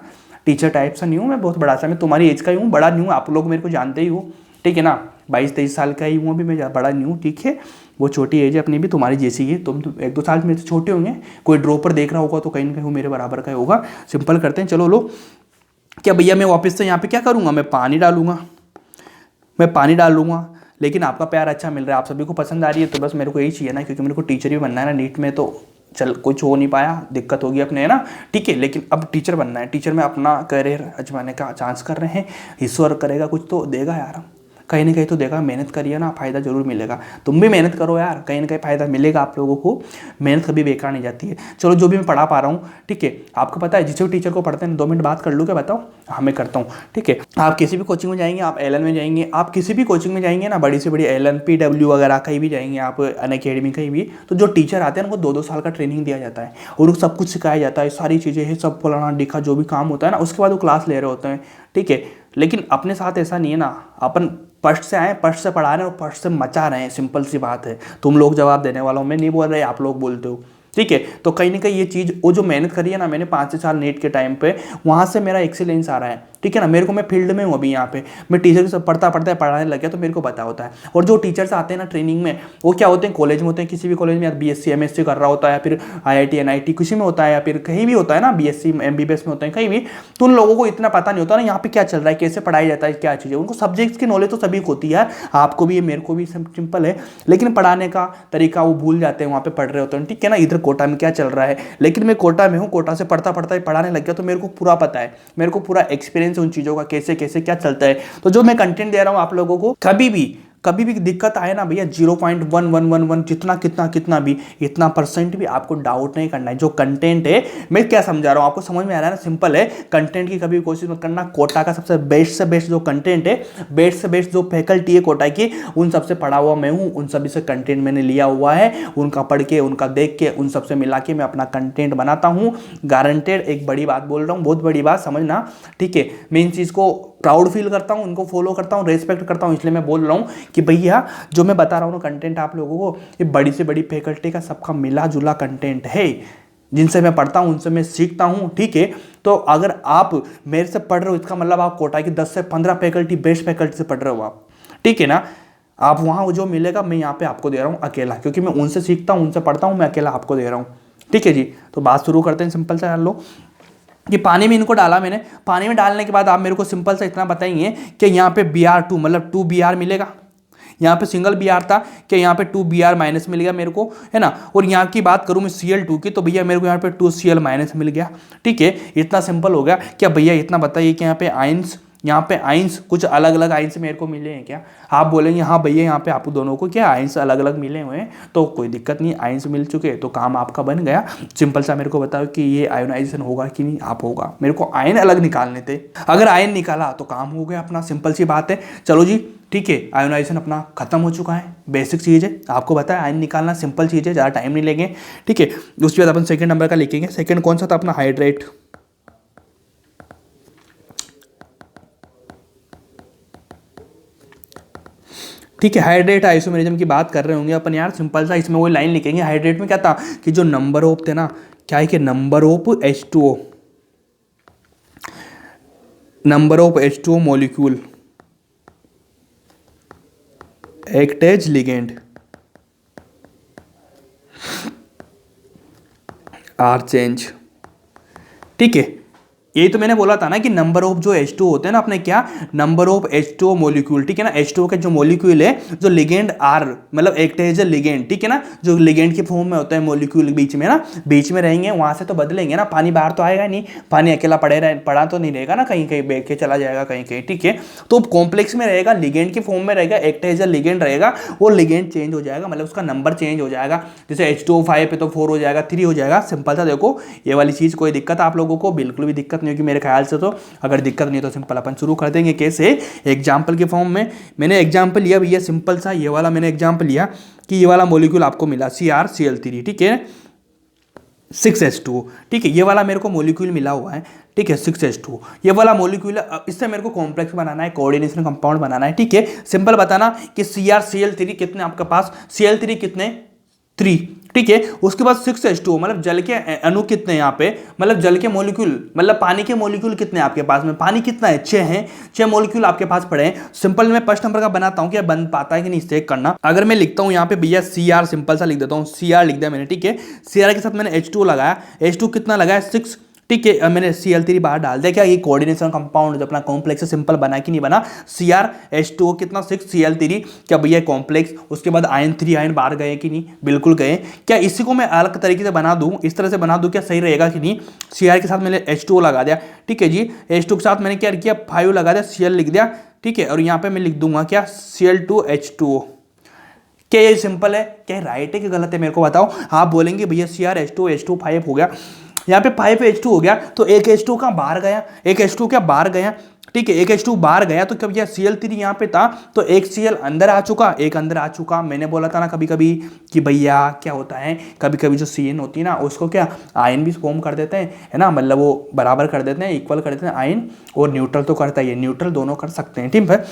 टीचर टाइप सा नहीं हूँ मैं, बहुत बड़ा सा, मैं तुम्हारी एज का ही हूँ, बड़ा नहीं हूँ। आप लोग मेरे को जानते ही हो। ठीक है ना, 22-23 साल का ही हूँ अभी मैं, बड़ा नहीं हूँ। ठीक है, वो छोटी एज है अपनी भी, तुम्हारी जैसी ही है। तुम 1-2 साल मेरे से छोटे होंगे, कोई ड्रॉपर देख रहा होगा तो कहीं ना कहीं मेरे बराबर का होगा। सिंपल करते हैं, चलो लो। क्या भैया मैं वापस से यहाँ पे क्या करूँगा, मैं पानी डालूंगा, लेकिन आपका प्यार अच्छा मिल रहा है, आप सभी को पसंद आ रही है, तो बस मेरे को यही चाहिए ना, क्योंकि मेरे को टीचर भी बनना है ना नीट में। तो चल कुछ हो नहीं पाया, दिक्कत होगी अपने है ना। ठीक है, लेकिन अब टीचर बनना है, टीचर में अपना करियर अजमाने का चांस कर रहे हैं। ईश्वर करेगा कुछ तो देगा यार, कहीं ना कहीं तो देखा, मेहनत करिए ना, फायदा जरूर मिलेगा। तुम भी मेहनत करो यार, कहीं ना कहीं फायदा मिलेगा आप लोगों को। मेहनत कभी बेकार नहीं जाती है। चलो जो भी मैं पढ़ा पा रहा हूँ, ठीक है, आपको पता है जिस भी टीचर को पढ़ते हैं 2 मिनट बात कर लूँ क्या, बताओ? हाँ मैं करता हूँ, ठीक है। आप किसी भी कोचिंग में जाएंगे, आप एलन में जाएंगे, आप किसी भी कोचिंग में जाएंगे ना, बड़ी से बड़ी एलन, PW वगैरह कहीं भी जाएंगे आप, अनअकैडमी कहीं भी, तो जो टीचर आते हैं उनको 2-2 साल का ट्रेनिंग दिया जाता है और उनको सब कुछ सिखाया जाता है, सारी चीज़ें हैं, सब फलाना दिखा जो भी काम होता है ना, उसके बाद वो क्लास ले रहे होते हैं, ठीक है। लेकिन अपने साथ ऐसा नहीं है ना, अपन फर्स्ट से आए, फर्स्ट से पढ़ा रहे हैं और फर्स्ट से मचा रहे हैं, सिंपल सी बात है। तुम लोग जवाब देने वालों में नहीं बोल रहे, आप लोग बोलते हो, ठीक है। तो कहीं ना कहीं ये चीज़, वो जो मेहनत करी है ना मैंने 5-6 साल नीट के टाइम पे, वहाँ से मेरा एक्सीलेंस आ रहा है, ठीक है ना। मेरे को, मैं फील्ड में हूँ अभी यहाँ पे, मैं टीचर के सब पढ़ता पढ़ाने लग गया, तो मेरे को पता होता है। और जो टीचर्स आते हैं ना ट्रेनिंग में, वो क्या होते हैं, कॉलेज में होते हैं, किसी भी कॉलेज में यार BSc MSc कर रहा होता है, फिर IIT NIT किसी में होता है, या फिर कहीं भी होता है ना, BSc MBBS में होते हैं कहीं भी, तो उन लोगों को इतना पता नहीं होता ना यहाँ पे क्या चल रहा है, कैसे पढ़ाया जाता है, क्या चीज़ है। उनको सब्जेक्ट्स की नॉलेज तो सभी को होती है, आपको भी, मेरे को भी, सिंपल है, लेकिन पढ़ाने का तरीका वो भूल जाते हैं, वहाँ पे पढ़ रहे होते हैं, ठीक है ना। इधर कोटा में क्या चल रहा है, लेकिन मैं कोटा में हूँ, कोटा से पढ़ता पढ़ाने लग गया, तो मेरे को पूरा पता है, मेरे को पूरा एक्सपीरियंस है उन चीज़ों का, कैसे कैसे क्या चलता है। तो जो मैं कंटेंट दे रहा हूँ आप लोगों को, कभी भी दिक्कत आए ना भैया, 0.1111 जितना कितना भी, इतना परसेंट भी आपको डाउट नहीं करना है। जो कंटेंट है, मैं क्या समझा रहा हूँ आपको समझ में आ रहा है ना, सिंपल है। कंटेंट की कभी कोशिश मत करना। कोटा का सबसे बेस्ट से बेस्ट जो कंटेंट है, बेस्ट से बेस्ट जो फैकल्टी है कोटा की, उन सबसे पढ़ा हुआ मैं हूँ, उन सभी से कंटेंट मैंने लिया हुआ है, उनका पढ़ के, उनका देख के, उन सबसे मिला के मैं अपना कंटेंट बनाता हूँ। गारंटेड, एक बड़ी बात बोल रहा हूँ, बहुत बड़ी बात समझना, ठीक है। मैं इन चीज़ को प्राउड फील करता हूँ, उनको फॉलो करता हूँ, रेस्पेक्ट करता हूँ, इसलिए मैं बोल रहा हूँ कि भैया जो मैं बता रहा हूँ ना कंटेंट आप लोगों को, ये बड़ी से बड़ी फैकल्टी का सबका मिला जुला कंटेंट है, जिनसे मैं पढ़ता हूँ, उनसे मैं सीखता हूँ, ठीक है। तो अगर आप मेरे से पढ़ रहे हो, इसका मतलब आप कोटा की 10 से 15 फैकल्टी, बेस्ट फैकल्टी से पढ़ रहे हो आप, ठीक है ना। आप वहाँ जो मिलेगा मैं यहाँ पे आपको दे रहा हूँ अकेला, क्योंकि मैं उनसे सीखता हूँ, उनसे पढ़ता हूँ, मैं अकेला आपको दे रहा हूँ, ठीक है जी। तो बात शुरू करते हैं, सिंपल सा कर लो कि पानी में इनको डाला मैंने। पानी में डालने के बाद आप मेरे को सिंपल सा इतना बताइए कि यहाँ पे Br2 मतलब 2Br मिलेगा, यहाँ पे सिंगल Br था कि यहाँ पे 2Br माइनस मिल गया मेरे को, है ना। और यहाँ की बात करूँ मैं Cl2 की, तो भैया मेरे को यहाँ पे 2Cl माइनस मिल गया, ठीक है। इतना सिंपल हो गया। क्या भैया इतना बताइए कि यहाँ पे आइंस कुछ अलग अलग आइंस मेरे को मिले हैं क्या? आप बोलेंगे हाँ भैया यहाँ पे आप दोनों को क्या आइंस अलग अलग मिले हुए हैं, तो कोई दिक्कत नहीं, आइंस मिल चुके तो काम आपका बन गया। सिंपल सा मेरे को बताओ कि ये आयोनाइजेशन होगा कि नहीं, आप होगा। मेरे को आयन अलग निकालने थे, अगर आयन निकाला तो काम हो गया अपना, सिंपल सी बात है। चलो जी ठीक है, आयोनाइजेशन अपना खत्म हो चुका है, बेसिक चीज़ है, आपको बताया आयन निकालना सिंपल चीज़ है, ज़्यादा टाइम नहीं लेंगे, ठीक है। उसके बाद अपन सेकंड नंबर का लिखेंगे। सेकंड कौन सा था अपना? हाइड्रेट। ठीक है, हाइड्रेट आइसोमेरिज्म की बात कर रहे होंगे अपन यार, सिंपल सा इसमें वही लाइन लिखेंगे। हाइड्रेट में क्या था कि जो नंबर ऑफ थे ना, क्या है कि number of H2O molecule act as ligand are change, ठीक है। यही तो मैंने बोला था ना कि नंबर ऑफ जो H2 होते हैं ना अपने, क्या नंबर ऑफ H2O मॉलिक्यूल, ठीक है ना। H2O के जो मॉलिक्यूल है, जो लिगेंड आर मतलब एक्ट एज ए लिगेंड, ठीक है ना, जो लिगेंड के फॉर्म में होता है मॉलिक्यूल बीच में ना, बीच में रहेंगे, वहां से तो बदलेंगे ना, पानी बाहर तो आएगा नहीं, पानी अकेला पड़ा तो नहीं रहेगा ना, कहीं कहीं बैठ के चला जाएगा कहीं कहीं, ठीक है। तो कॉम्प्लेक्स में रहेगा, लिगेंड के फॉर्म में रहेगा, एक्ट एज ए लिगेंड रहेगा, वो लिगेंड चेंज हो जाएगा, मतलब उसका नंबर चेंज हो जाएगा। जैसे H2O 5 पे तो 4 हो जाएगा, 3 हो जाएगा, सिंपल सा देखो ये वाली चीज। कोई दिक्कत आप लोगों को? बिल्कुल भी दिक्कत नहीं होगी मेरे ख्याल से। तो अगर दिक्कत नहीं तो सिंपल अपन शुरू कर देंगे। कैसे? एग्जाम्पल के फॉर्म में मैंने एग्जाम्पल लिया भैया, सिंपल सा ये वाला मैंने एग्जाम्पल लिया कि ये वाला मॉलिक्यूल आपको मिला CrCl3, ठीक है, 6H2O, ठीक है। ये वाला मेरे को मॉलिक्यूल मिला हुआ है, ठीक है, 6H2O ये वाला मॉलिक्यूल है। इससे मेरे को कॉम्प्लेक्स बनाना है, कोऑर्डिनेशन कंपाउंड बनाना है, ठीक है। सिंपल बताना कि CrCl3 कितने आपके पास, Cl3 कितने 3, ठीक है। उसके बाद 6H2O मतलब जल के अणु कितने यहाँ पे, मतलब जल के मॉलिक्यूल मतलब पानी के मॉलिक्यूल कितने आपके पास में, पानी कितना है 6 है, 6 मॉलिक्यूल आपके पास पड़े हैं। सिंपल मैं फर्स्ट नंबर का बनाता हूँ, क्या बन पाता है कि नहीं चेक करना। अगर मैं लिखता हूँ यहाँ पे भैया Cr, सिंपल सा लिख देता हूँ, Cr लिख दिया मैंने, ठीक है। Cr के साथ मैंने H2O लगाया, H2 कितना लगाया 6, ठीक है। अब मैंने Cl3 बाहर डाल दिया। क्या ये कोऑर्डिनेशन कंपाउंड जो अपना कॉम्प्लेक्स है सिंपल बना कि नहीं बना? CrH2O कितना 6 Cl3, क्या भैया कॉम्प्लेक्स? उसके बाद आयन 3 आयन बाहर गए कि नहीं? बिल्कुल गए। क्या इसी को मैं अलग तरीके से बना दूं, इस तरह से बना दूं, क्या सही रहेगा कि नहीं? Cr के साथ मैंने H2O लगा दिया, ठीक है जी। H2 के साथ मैंने क्या किया, 5 लगा दिया, Cl लिख दिया, ठीक है। और यहाँ पे मैं लिख दूंगा क्या, Cl2H2O। क्या ये सिंपल है? क्या राइट है कि गलत है, मेरे को बताओ। आप बोलेंगे भैया CrH2 5 हो गया, यहाँ पे 5H2 हो गया, तो एक H2 का बाहर गया, एक H2 क्या बाहर गया, ठीक है। एक H2 बाहर गया तो क्या भैया Cl3 यहाँ पे था, तो एक Cl अंदर आ चुका, एक अंदर आ चुका। मैंने बोला था ना कभी कभी कि भैया क्या होता है, कभी कभी जो CN होती है ना उसको क्या आयन भी फॉर्म कर देते हैं, है ना, मतलब वो बराबर कर देते हैं, इक्वल कर देते हैं आयन, और न्यूट्रल तो करता ही है, न्यूट्रल दोनों कर सकते हैं, ठीक है।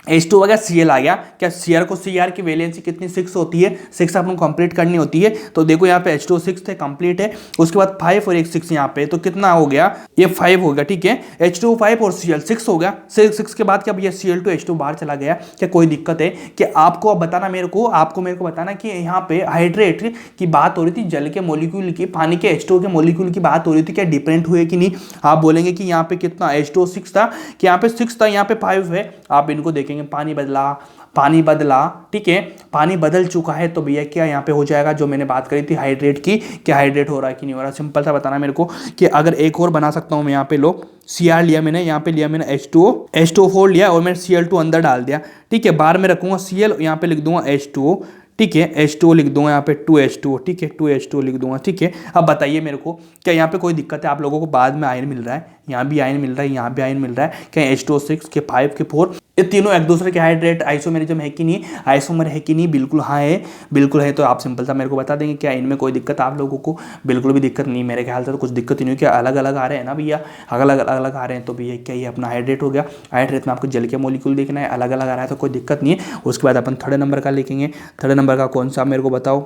H2 आ गया, Cl आ गया। क्या Cr को Cr की वैलेंसी कितनी 6 होती है, 6 अपन कंप्लीट करनी होती है। तो देखो यहाँ पे H2 6 थे, कंप्लीट है। उसके बाद 5 और एक 6 यहाँ पे, तो कितना हो गया, ये 5 हो गया, ठीक है। H2 5 और Cl 6 हो गया। 6 के बाद क्या भैया Cl2H2 बाहर चला गया। क्या कोई दिक्कत है? कि आपको अब बताना मेरे को, आपको मेरे को बताना कि यहाँ पे हाइड्रेट की बात हो रही थी, जल के मोलिक्यूल की, पानी के H2 के मोलिक्यूल की बात हो रही थी, क्या डिफरेंट हुए कि नहीं? आप बोलेंगे कि यहाँ पे कितना H2 6 था, कि यहाँ पे 6 था, यहाँ पे 5 है। आप इनको देखेंगे पानी बदला, पानी बदला, ठीक है, पानी बदल चुका है, तो भैया क्या यहाँ पे हो जाएगा, जो मैंने बात करी थी हाइड्रेट की, क्या हाइड्रेट हो रहा है कि नहीं हो रहा। सिंपल सा बताना मेरे को कि अगर एक और बना सकता हूँ मैं, यहाँ पे लो Cr लिया मैंने, यहाँ पे लिया मैंने H2O4 लिया, और मैंने Cl2 अंदर डाल दिया, ठीक है। बाहर में रखूंगा Cl, यहाँ पे लिख दूंगा H2O, ठीक है। H2O लिख दूंगा यहाँ पे 2H2O, ठीक है, 2H2O लिख दूंगा, ठीक है। अब बताइए मेरे को, क्या यहाँ पे कोई दिक्कत है? आप लोगों को बाद में आयन मिल रहा है, यहाँ भी आयन मिल रहा है, यहाँ भी आयन मिल रहा है, क्या H2O 6 के 5 के 4, ये तीनों एक दूसरे के हाइड्रेट आइसोमेरिज्म है कि नहीं, आइसोमर है कि नहीं? बिल्कुल हाँ है, बिल्कुल है। तो आप सिंपल सा मेरे को बता देंगे क्या इनमें कोई दिक्कत आप लोगों को? बिल्कुल भी दिक्कत नहीं, मेरे ख्याल से तो कुछ दिक्कत ही नहीं। क्या अलग अलग आ रहे हैं ना भैया, अलग अलग आ रहे हैं, तो भैया क्या ये अपना हाइड्रेट हो गया। हाइड्रेट में आपको जल के मॉलिक्यूल देखना है, अलग अलग आ रहा है तो कोई दिक्कत नहीं है। उसके बाद अपन थर्ड नंबर का लिखेंगे। थर्ड नंबर का कौन सा मेरे को बताओ?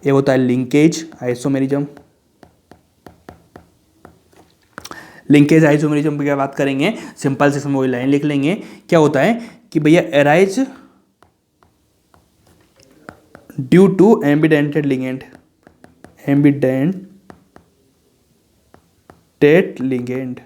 ये होता है लिंकेज आइसोमेरिज्म। लिंकेज आइसोमेरिज्म की क्या बात करेंगे, सिंपल से इसमें वही लाइन लिख लेंगे। क्या होता है कि भैया arise due to ambidentate ligand, ambidentate ligand.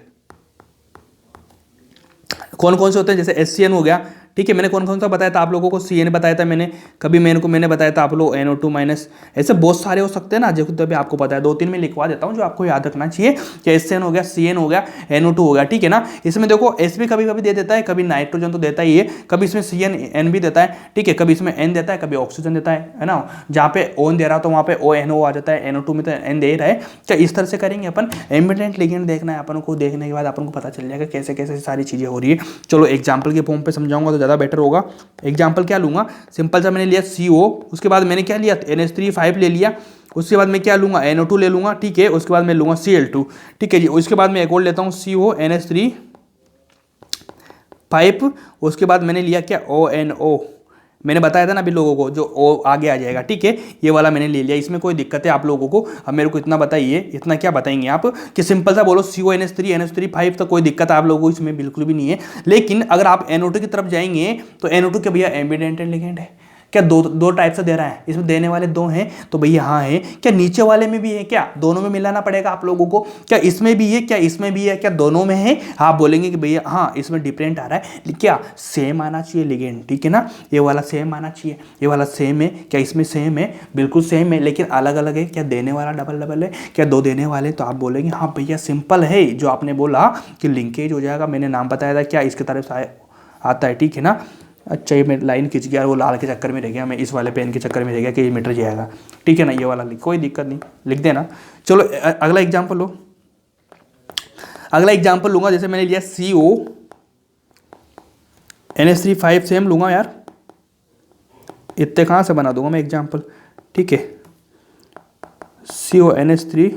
कौन कौन से होते हैं? जैसे HCN हो गया, ठीक है। मैंने कौन कौन सा बताया था आप लोगों को? CN बताया था मैंने, कभी मैंने बताया था आप लोग NO2 माइनस, ऐसे बहुत सारे हो सकते हैं ना, जो तभी आपको पता है। 2-3 में लिखवा देता हूँ जो आपको याद रखना चाहिए, कि HCN हो गया, CN हो गया, NO2 हो गया, ठीक है ना। इसमें देखो S भी कभी कभी दे देता है, कभी नाइट्रोजन तो देता ही है, कभी इसमें CN भी देता है, ठीक है, कभी इसमें N देता है, कभी ऑक्सीजन देता है ना। जहाँ पे ON दे रहा तो वहाँ पे ONO आ जाता है, NO2 में तो N दे रहा है। क्या इस तरह से करेंगे अपन? एम्बिडेंट लिगेंड देखना है अपन को, देखने के बाद अपन को पता चल जाएगा कैसे कैसे सारी चीज़ें हो रही है। चलो एग्जाम्पल के फॉर्म पे समझाऊंगा तो ज़्यादा बेटर होगा। एग्जाम्पल क्या लूंगा, सिंपल सा मैंने लिया CO, उसके बाद मैंने क्या लिया NH3 5 ले लिया, उसके बाद मैं क्या लूंगा NO2 ले लूंगा, ठीक है। उसके बाद मैं लूंगा Cl2, ठीक है जी। उसके बाद मैं एक और लेता हूँ CO NH3 5, उसके बाद मैंने लिया क्या ONO, मैंने बताया था ना अभी लोगों को, जो O आगे आ जाएगा, ठीक है। ये वाला मैंने ले लिया। इसमें कोई दिक्कत है आप लोगों को? अब मेरे को इतना बताइए, इतना क्या बताएंगे आप, कि सिंपल सा बोलो CO NH3 5, तो कोई दिक्कत आप लोगों को इसमें बिल्कुल भी नहीं है। लेकिन अगर आप NO2 की तरफ जाएंगे तो NO2 के भैया एम्बिडेंटेड लिगेंड है। क्या दो टाइप से दे रहा है, इसमें देने वाले 2 हैं, तो भैया हाँ है। क्या नीचे वाले में भी है? क्या दोनों में मिलाना पड़ेगा आप लोगों को? क्या इसमें भी है, क्या इसमें भी है, क्या दोनों में है? आप बोलेंगे कि भैया हाँ इसमें डिफरेंट आ रहा है, क्या सेम आना चाहिए लिगेंड, ठीक है ना। ये वाला सेम आना चाहिए, ये वाला सेम है, क्या इसमें सेम है? बिल्कुल सेम है, लेकिन अलग अलग है। क्या देने वाला डबल है, क्या 2 देने वाले? तो आप बोलेंगे हाँ भैया सिंपल है, जो आपने बोला कि लिंकेज हो जाएगा, मैंने नाम बताया था, क्या इसके तरफ से आता है, ठीक है ना। अच्छा ये मैं लाइन खींच गया, वो लाल के चक्कर में रह गया, मैं इस वाले पेन के चक्कर में रह गया कि ये मीटर जाएगा, ठीक है ना। ये वाला कोई दिक्कत नहीं, लिख देना। चलो अगला एग्जाम्पल लो। अगला एग्जाम्पल लूंगा, जैसे मैंने लिया CO NH3 5, सेम लूंगा यार, इतने कहाँ से बना दूंगा मैं एग्जाम्पल, ठीक है। CO NH3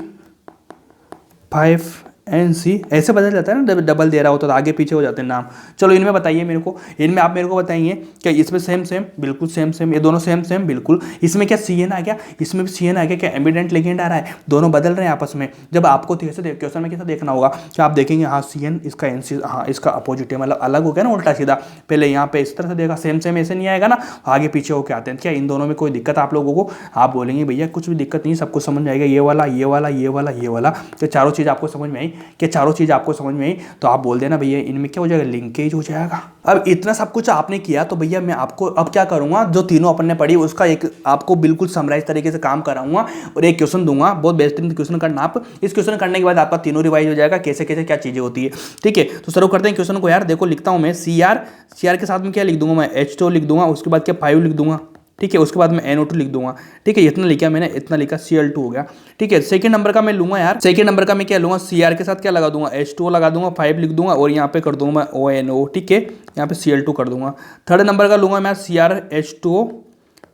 5 NC ऐसे बदल जाता है ना, डबल दे रहा होता तो आगे पीछे हो जाते हैं नाम। चलो इनमें बताइए मेरे को, इनमें आप मेरे को बताइए क्या इसमें सेम सेम, बिल्कुल सेम सेम, ये दोनों सेम सेम बिल्कुल। इसमें क्या CN आ गया, इसमें भी CN आ गया, क्या एम्बिडेंट लेगेंड आ रहा है, दोनों बदल रहे हैं आपस में। जब आपको क्वेश्चन में कैसा देखना होगा कि आप देखेंगे हाँ CN इसका NC हाँ इसका अपोजिट है, मतलब अलग हो गया ना उल्टा सीधा, पहले यहाँ पे इस तरह से देखा सेम सेम ऐसे नहीं आएगा ना, आगे पीछे होके आते हैं। क्या इन दोनों में कोई दिक्कत आप लोगों को, आप बोलेंगे भैया कुछ भी दिक्कत नहीं, सब कुछ समझ में आएगा, ये वाला ये वाला ये वाला ये वाला, तो चारों चीज़ आपको समझ में आई, कि चारों चीज़ आपको समझ में आई तो आप बोल देना भैया इनमें क्या हो जाएगा, लिंकेज हो जाएगा। अब इतना सब कुछ आपने किया तो भैया मैं आपको अब क्या करूँगा, जो तीनों अपन ने पढ़ी उसका एक आपको बिल्कुल समराइज तरीके से काम कराऊंगा और एक क्वेश्चन दूंगा, बहुत बेहतरीन क्वेश्चन करना आप। इस क्वेश्चन करने के बाद आपका तीनों रिवाइज हो जाएगा, कैसे कैसे क्या चीज़ें होती है। ठीक है, तो शुरू करते हैं क्वेश्चन को यार। देखो लिखता हूँ मैं CR के साथ में क्या लिख दूंगा मैं, H2 लिख दूंगा, उसके बाद क्या 5 लिख दूंगा। ठीक है, उसके बाद मैं NO2 लिख दूंगा। ठीक है, इतना लिखा मैंने, इतना लिखा Cl2 हो गया। ठीक है, सेकंड नंबर का मैं लूंगा यार, सेकंड नंबर का मैं क्या लूंगा, Cr के साथ क्या लगा दूंगा, H2O लगा दूंगा, 5 लिख दूंगा और यहाँ पे कर दूंगा मैं ONO। ठीक है, यहाँ पे Cl2 कर दूंगा। थर्ड नंबर का लूंगा मैं CrH2O।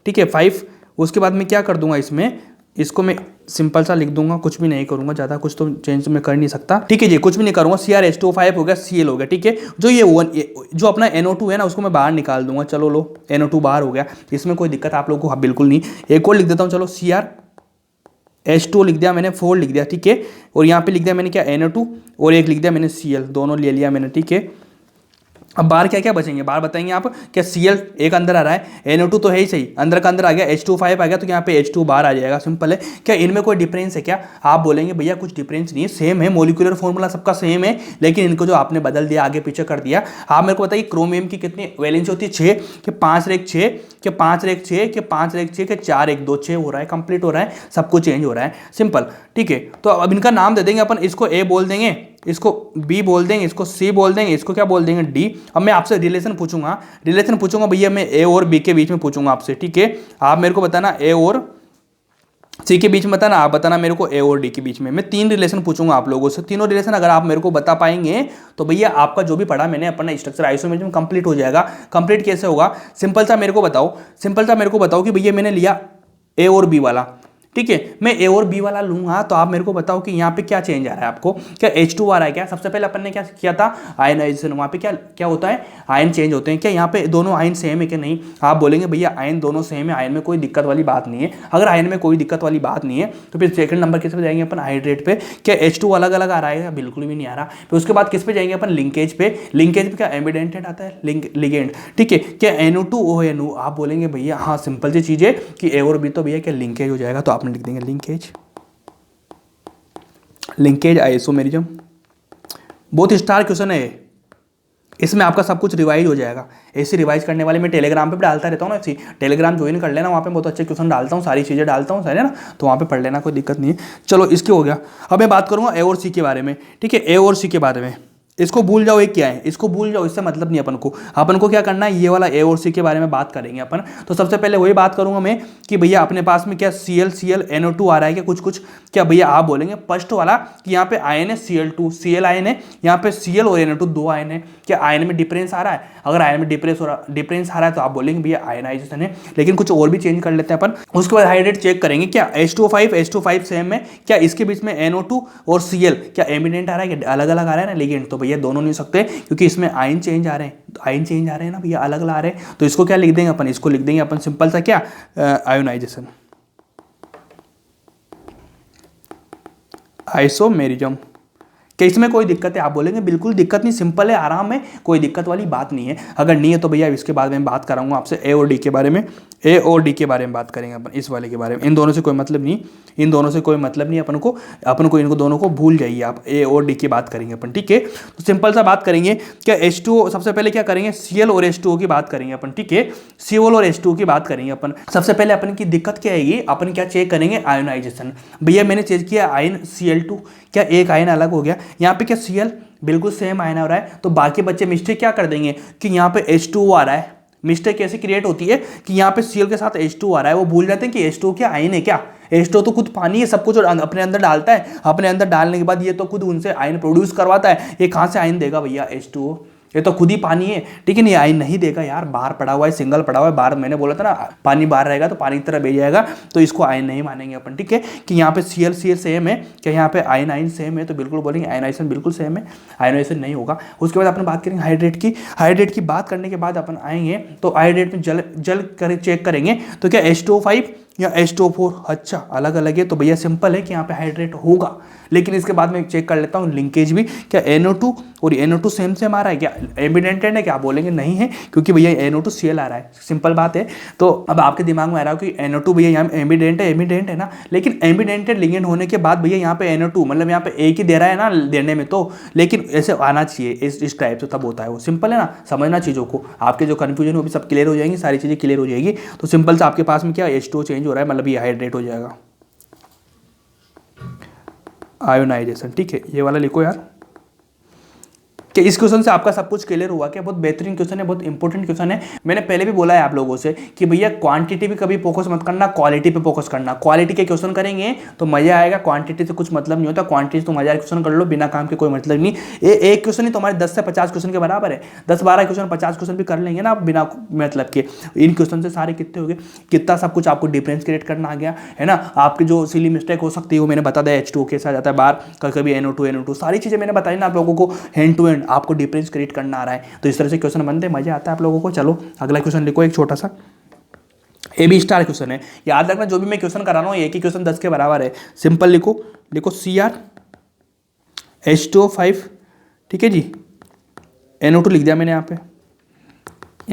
ठीक है 5, उसके बाद मैं क्या कर दूंगा इसमें, इसको मैं सिंपल सा लिख दूंगा, कुछ भी नहीं करूंगा, ज़्यादा कुछ तो चेंज मैं कर नहीं सकता। ठीक है जी, कुछ भी नहीं करूंगा, CrH2O5 हो गया, Cl हो गया। ठीक है, जो ये जो अपना NO2 है ना उसको मैं बाहर निकाल दूंगा। चलो लो, NO2 बाहर हो गया, इसमें कोई दिक्कत आप लोगों को बिल्कुल नहीं। एक और लिख देता हूँ, चलो CrH2O लिख दिया मैंने, 4 लिख दिया। ठीक है, और यहाँ पे लिख दिया मैंने क्या, NO2 और एक लिख दिया मैंने Cl, दोनों ले लिया मैंने। ठीक है, अब बाहर क्या क्या बचेंगे, बाहर बताएंगे आप, क्या Cl एक अंदर आ रहा है, NO2 तो है ही सही, अंदर का अंदर आ गया, H2O5 आ गया, तो यहाँ पे H2 बाहर आ जाएगा, सिंपल है। क्या इनमें कोई डिफरेंस है क्या, आप बोलेंगे भैया कुछ डिफरेंस नहीं है, सेम है, मोलिकुलर फॉर्मूला सबका सेम है, लेकिन इनको जो आपने बदल दिया, आगे पीछे कर दिया। आप मेरे को बताइए क्रोमियम की कितनी वैलेंसी होती है, 6, कि 5 रेख 6, कि 5 रेख 6, कि 5 रेख 6, कि 4 1 2 6 हो रहा है, कंप्लीट हो रहा है, सब कुछ चेंज हो रहा है, सिंपल। ठीक है, तो अब इनका नाम दे देंगे अपन, इसको A बोल देंगे, इसको B बोल देंगे, इसको C बोल देंगे, इसको क्या बोल देंगे D। अब मैं आपसे रिलेशन पूछूंगा भैया, मैं A और B के बीच में पूछूंगा आपसे। ठीक है, आप मेरे को बताना A और C के बीच में बताना, आप बताना मेरे को A और D के बीच में। मैं 3 रिलेशन पूछूंगा आप लोगों से, तीनों रिलेशन अगर आप मेरे को बता पाएंगे तो भैया आपका जो भी पढ़ा मैंने अपना स्ट्रक्चर आइसोमेरिज्म कंप्लीट हो जाएगा। कंप्लीट कैसे होगा, सिंपल सा मेरे को बताओ कि भैया मैंने लिया A और B वाला। ठीक है, मैं A और B वाला लूंगा, तो आप मेरे को बताओ कि यहाँ पे क्या चेंज आ रहा है आपको, क्या H2 आ रहा है क्या। सबसे पहले अपन ने क्या किया था, आयनाइजेशन, वहाँ पे क्या क्या होता है, आयन चेंज होते हैं। क्या यहाँ पे दोनों आयन सेम है कि नहीं, आप बोलेंगे भैया आयन दोनों सेम है, आयन में कोई दिक्कत वाली बात नहीं है। अगर आयन में कोई दिक्कत वाली बात नहीं है तो फिर सेकंड नंबर किस पे जाएंगे अपन, हाइड्रेट पे। क्या H2 अलग अलग आ रहा है, बिल्कुल भी नहीं आ रहा। फिर उसके बाद किस पे जाएंगे अपन, लिंकेज पे। लिंकेज पे क्या एम्बिडेंट आता है, लिगेंड। ठीक है, क्या NO2 ONO, आप बोलेंगे भैया हाँ सिंपल सी चीज़ है कि A और B तो भैया क्या लिंकेज हो जाएगा, तो आपने लिख देंगे लिंकेज आइसोमेरिज्म। बहुत स्टार क्वेश्चन है, इसमें आपका सब कुछ रिवाइज हो जाएगा। ऐसे रिवाइज करने वाले मैं टेलीग्राम पे भी डालता रहता हूँ ना, ऐसी टेलीग्राम ज्वाइन कर लेना, वहाँ पे बहुत अच्छे क्वेश्चन डालता हूँ, सारी चीज़ें डालता हूँ, सही है ना, तो वहाँ पे पढ़ लेना, कोई दिक्कत नहीं है। चलो इसके हो गया, अब मैं बात करूँगा A और C के बारे में। ठीक है, A और C के बारे में, इसको भूल जाओ, एक क्या है, इसको भूल जाओ, इससे मतलब नहीं अपन को क्या करना है, ये वाला A और C के बारे में बात करेंगे अपन। तो सबसे पहले वही बात करूंगा मैं कि भैया अपने पास में क्या Cl NO2 आ रहा है क्या, कुछ क्या भैया आप बोलेंगे फर्स्ट वाला कि यहाँ पे आयन है Cl2, Cl आयन है, यहाँ पे Cl और NO2 दो आयन है। क्या आयन में डिफरेंस आ रहा है, अगर आयन में डिफरेंस आ रहा है तो आप बोलेंगे भैया आयनाइजेशन है। लेकिन कुछ और भी चेंज कर लेते हैं अपन। उसके बाद हाइड्रेट चेक करेंगे, क्या H2O5 सेम है, क्या इसके बीच में NO2 और Cl क्या एमिडेंट आ रहा है, क्या अलग अलग आ रहा है ना लिगेंड, तो भैया दोनों नहीं सकते क्योंकि इसमें आयन चेंज आ रहे हैं, ना भैया अलग अलग आ रहे हैं। तो इसको क्या लिख देंगे अपन, इसको लिख देंगे अपन सिंपल सा क्या, आयोनाइजेशन, आइसोमेरिज्म। क्या इसमें कोई दिक्कत है, आप बोलेंगे बिल्कुल दिक्कत नहीं, सिंपल है, आराम है, कोई दिक्कत वाली बात नहीं है। अगर नहीं है तो भैया इसके बाद में बात कराऊंगा आपसे A और D के बारे में, A और D के बारे में बात करेंगे अपन, इस वाले के बारे में। इन दोनों से कोई मतलब नहीं, अपन को इनको दोनों को भूल जाइए आप, A और D की बात करेंगे अपन। ठीक है, तो सिंपल सा बात करेंगे, क्या H2O, सबसे पहले क्या करेंगे, Cl और H2O की बात करेंगे अपन। ठीक है, Cl और H2O की बात करेंगे अपन। सबसे पहले अपन की दिक्कत क्या आएगी, अपन क्या चेक करेंगे, आयोनाइजेशन। भैया मैंने चेक किया आयन Cl2, क्या एक आयन अलग हो गया, यहाँ पे क्या Cl बिल्कुल सेम आयन हो रहा है, तो बाकी बच्चे मिस्टेक क्या कर देंगे कि यहाँ पे H2O आ रहा है। मिस्टेक कैसे क्रिएट होती है कि यहाँ पे Cl के साथ H2 आ रहा है, वो भूल जाते हैं कि H2 क्या आयन है, क्या H2 तो खुद पानी है, सब कुछ अपने अंदर डालता है, अपने अंदर डालने के बाद ये तो खुद उनसे आयन प्रोड्यूस करवाता है। ये कहाँ से आयन देगा भैया, ये तो खुद ही पानी है, ठीक है। नहीं आयन नहीं देगा यार, बाहर पड़ा हुआ है, सिंगल पड़ा हुआ है बाहर, मैंने बोला था ना पानी बाहर रहेगा तो पानी की तरह बह जाएगा, तो इसको आयन नहीं मानेंगे अपन, ठीक है। कि यहाँ पे Cl सेम है, क्या यहाँ पे आयन सेम है, तो बिल्कुल बोलेंगे आयनाइजेशन बिल्कुल सेम है, आयनाइजेशन नहीं होगा। उसके बाद अपन बात करेंगे हाइड्रेट की बात करने के बाद अपन आएंगे तो हाइड्रेट में जल कर चेक करेंगे, तो क्या H2O5 या H2O4, अच्छा अलग अलग है, तो भैया सिंपल है कि यहाँ पे हाइड्रेट होगा। लेकिन इसके बाद मैं चेक कर लेता हूँ लिंकेज भी, क्या NO2 और NO2 सेम आ रहा है, क्या एम्बिडेंटेड है, क्या आप बोलेंगे नहीं है, क्योंकि भैया NO2Cl आ रहा है, सिंपल बात है। तो अब आपके दिमाग में आ रहा है कि NO2 भैया यहाँ एम्बिडेंट है ना, लेकिन एम्बिडेंटेड लिगेंड होने के बाद भैया यहाँ पे NO2 मतलब यहाँ पे एक ही दे रहा है ना देने में, तो लेकिन ऐसे आना चाहिए इस टाइप से, तब होता है वो, सिंपल है ना, समझना चीज़ों को। आपके जो कन्फ्यूजन हो भी सब क्लियर हो जाएंगी, सारी चीज़ें क्लियर हो जाएगी। तो सिंपल से आपके पास में क्या H2O चेंज हो रहा है, मतलब ये हाइड्रेट हो जाएगा, आयोनाइजेशन, ठीक है। ये वाला लिखो यार, कि इस क्वेश्चन से आपका सब कुछ क्लियर हुआ। क्या बहुत बेहतरीन क्वेश्चन है, बहुत इंपॉर्टेंट क्वेश्चन है। मैंने पहले भी बोला है आप लोगों से कि भैया क्वांटिटी पे कभी फोकस मत करना, क्वालिटी पे फोकस करना। क्वालिटी के क्वेश्चन करेंगे तो मजा आएगा, क्वांटिटी से कुछ मतलब नहीं होता। क्वांटिटी तुम 1000 क्वेश्चन कर लो, बिना काम के कोई मतलब नहीं। एक क्वेश्चन ही तुम्हारे 10 से 50 क्वेश्चन के बराबर है, 10-12 क्वेश्चन 50 क्वेश्चन भी कर लेंगे ना आप बिना मतलब के। इन क्वेश्चन से सारे कितने हो गए, कितना सब कुछ आपको डिफरेंस क्रिएट करना आ गया है ना। आपकी जो सिली मिस्टेक हो सकती है वो मैंने बता दिया, H2O कैसे आ जाता है बाहर, कभी NO2 सारी चीजें मैंने बताई ना आप लोगों को, हैंड टू हैंड आपको डिफरेंस क्रिएट करना आ रहा है। तो इस तरह से क्वेश्चन बनते हैं, मजा आता है आप लोगों को। चलो अगला क्वेश्चन लिखो, एक छोटा सा AB स्टार क्वेश्चन है। याद रखना जो भी मैं क्वेश्चन करा रहा हूँ एक ही क्वेश्चन 10 के बराबर है। सिंपल लिखो Cr H2O5, ठीक है जी, NO2 लिख दिया मैंने यहाँ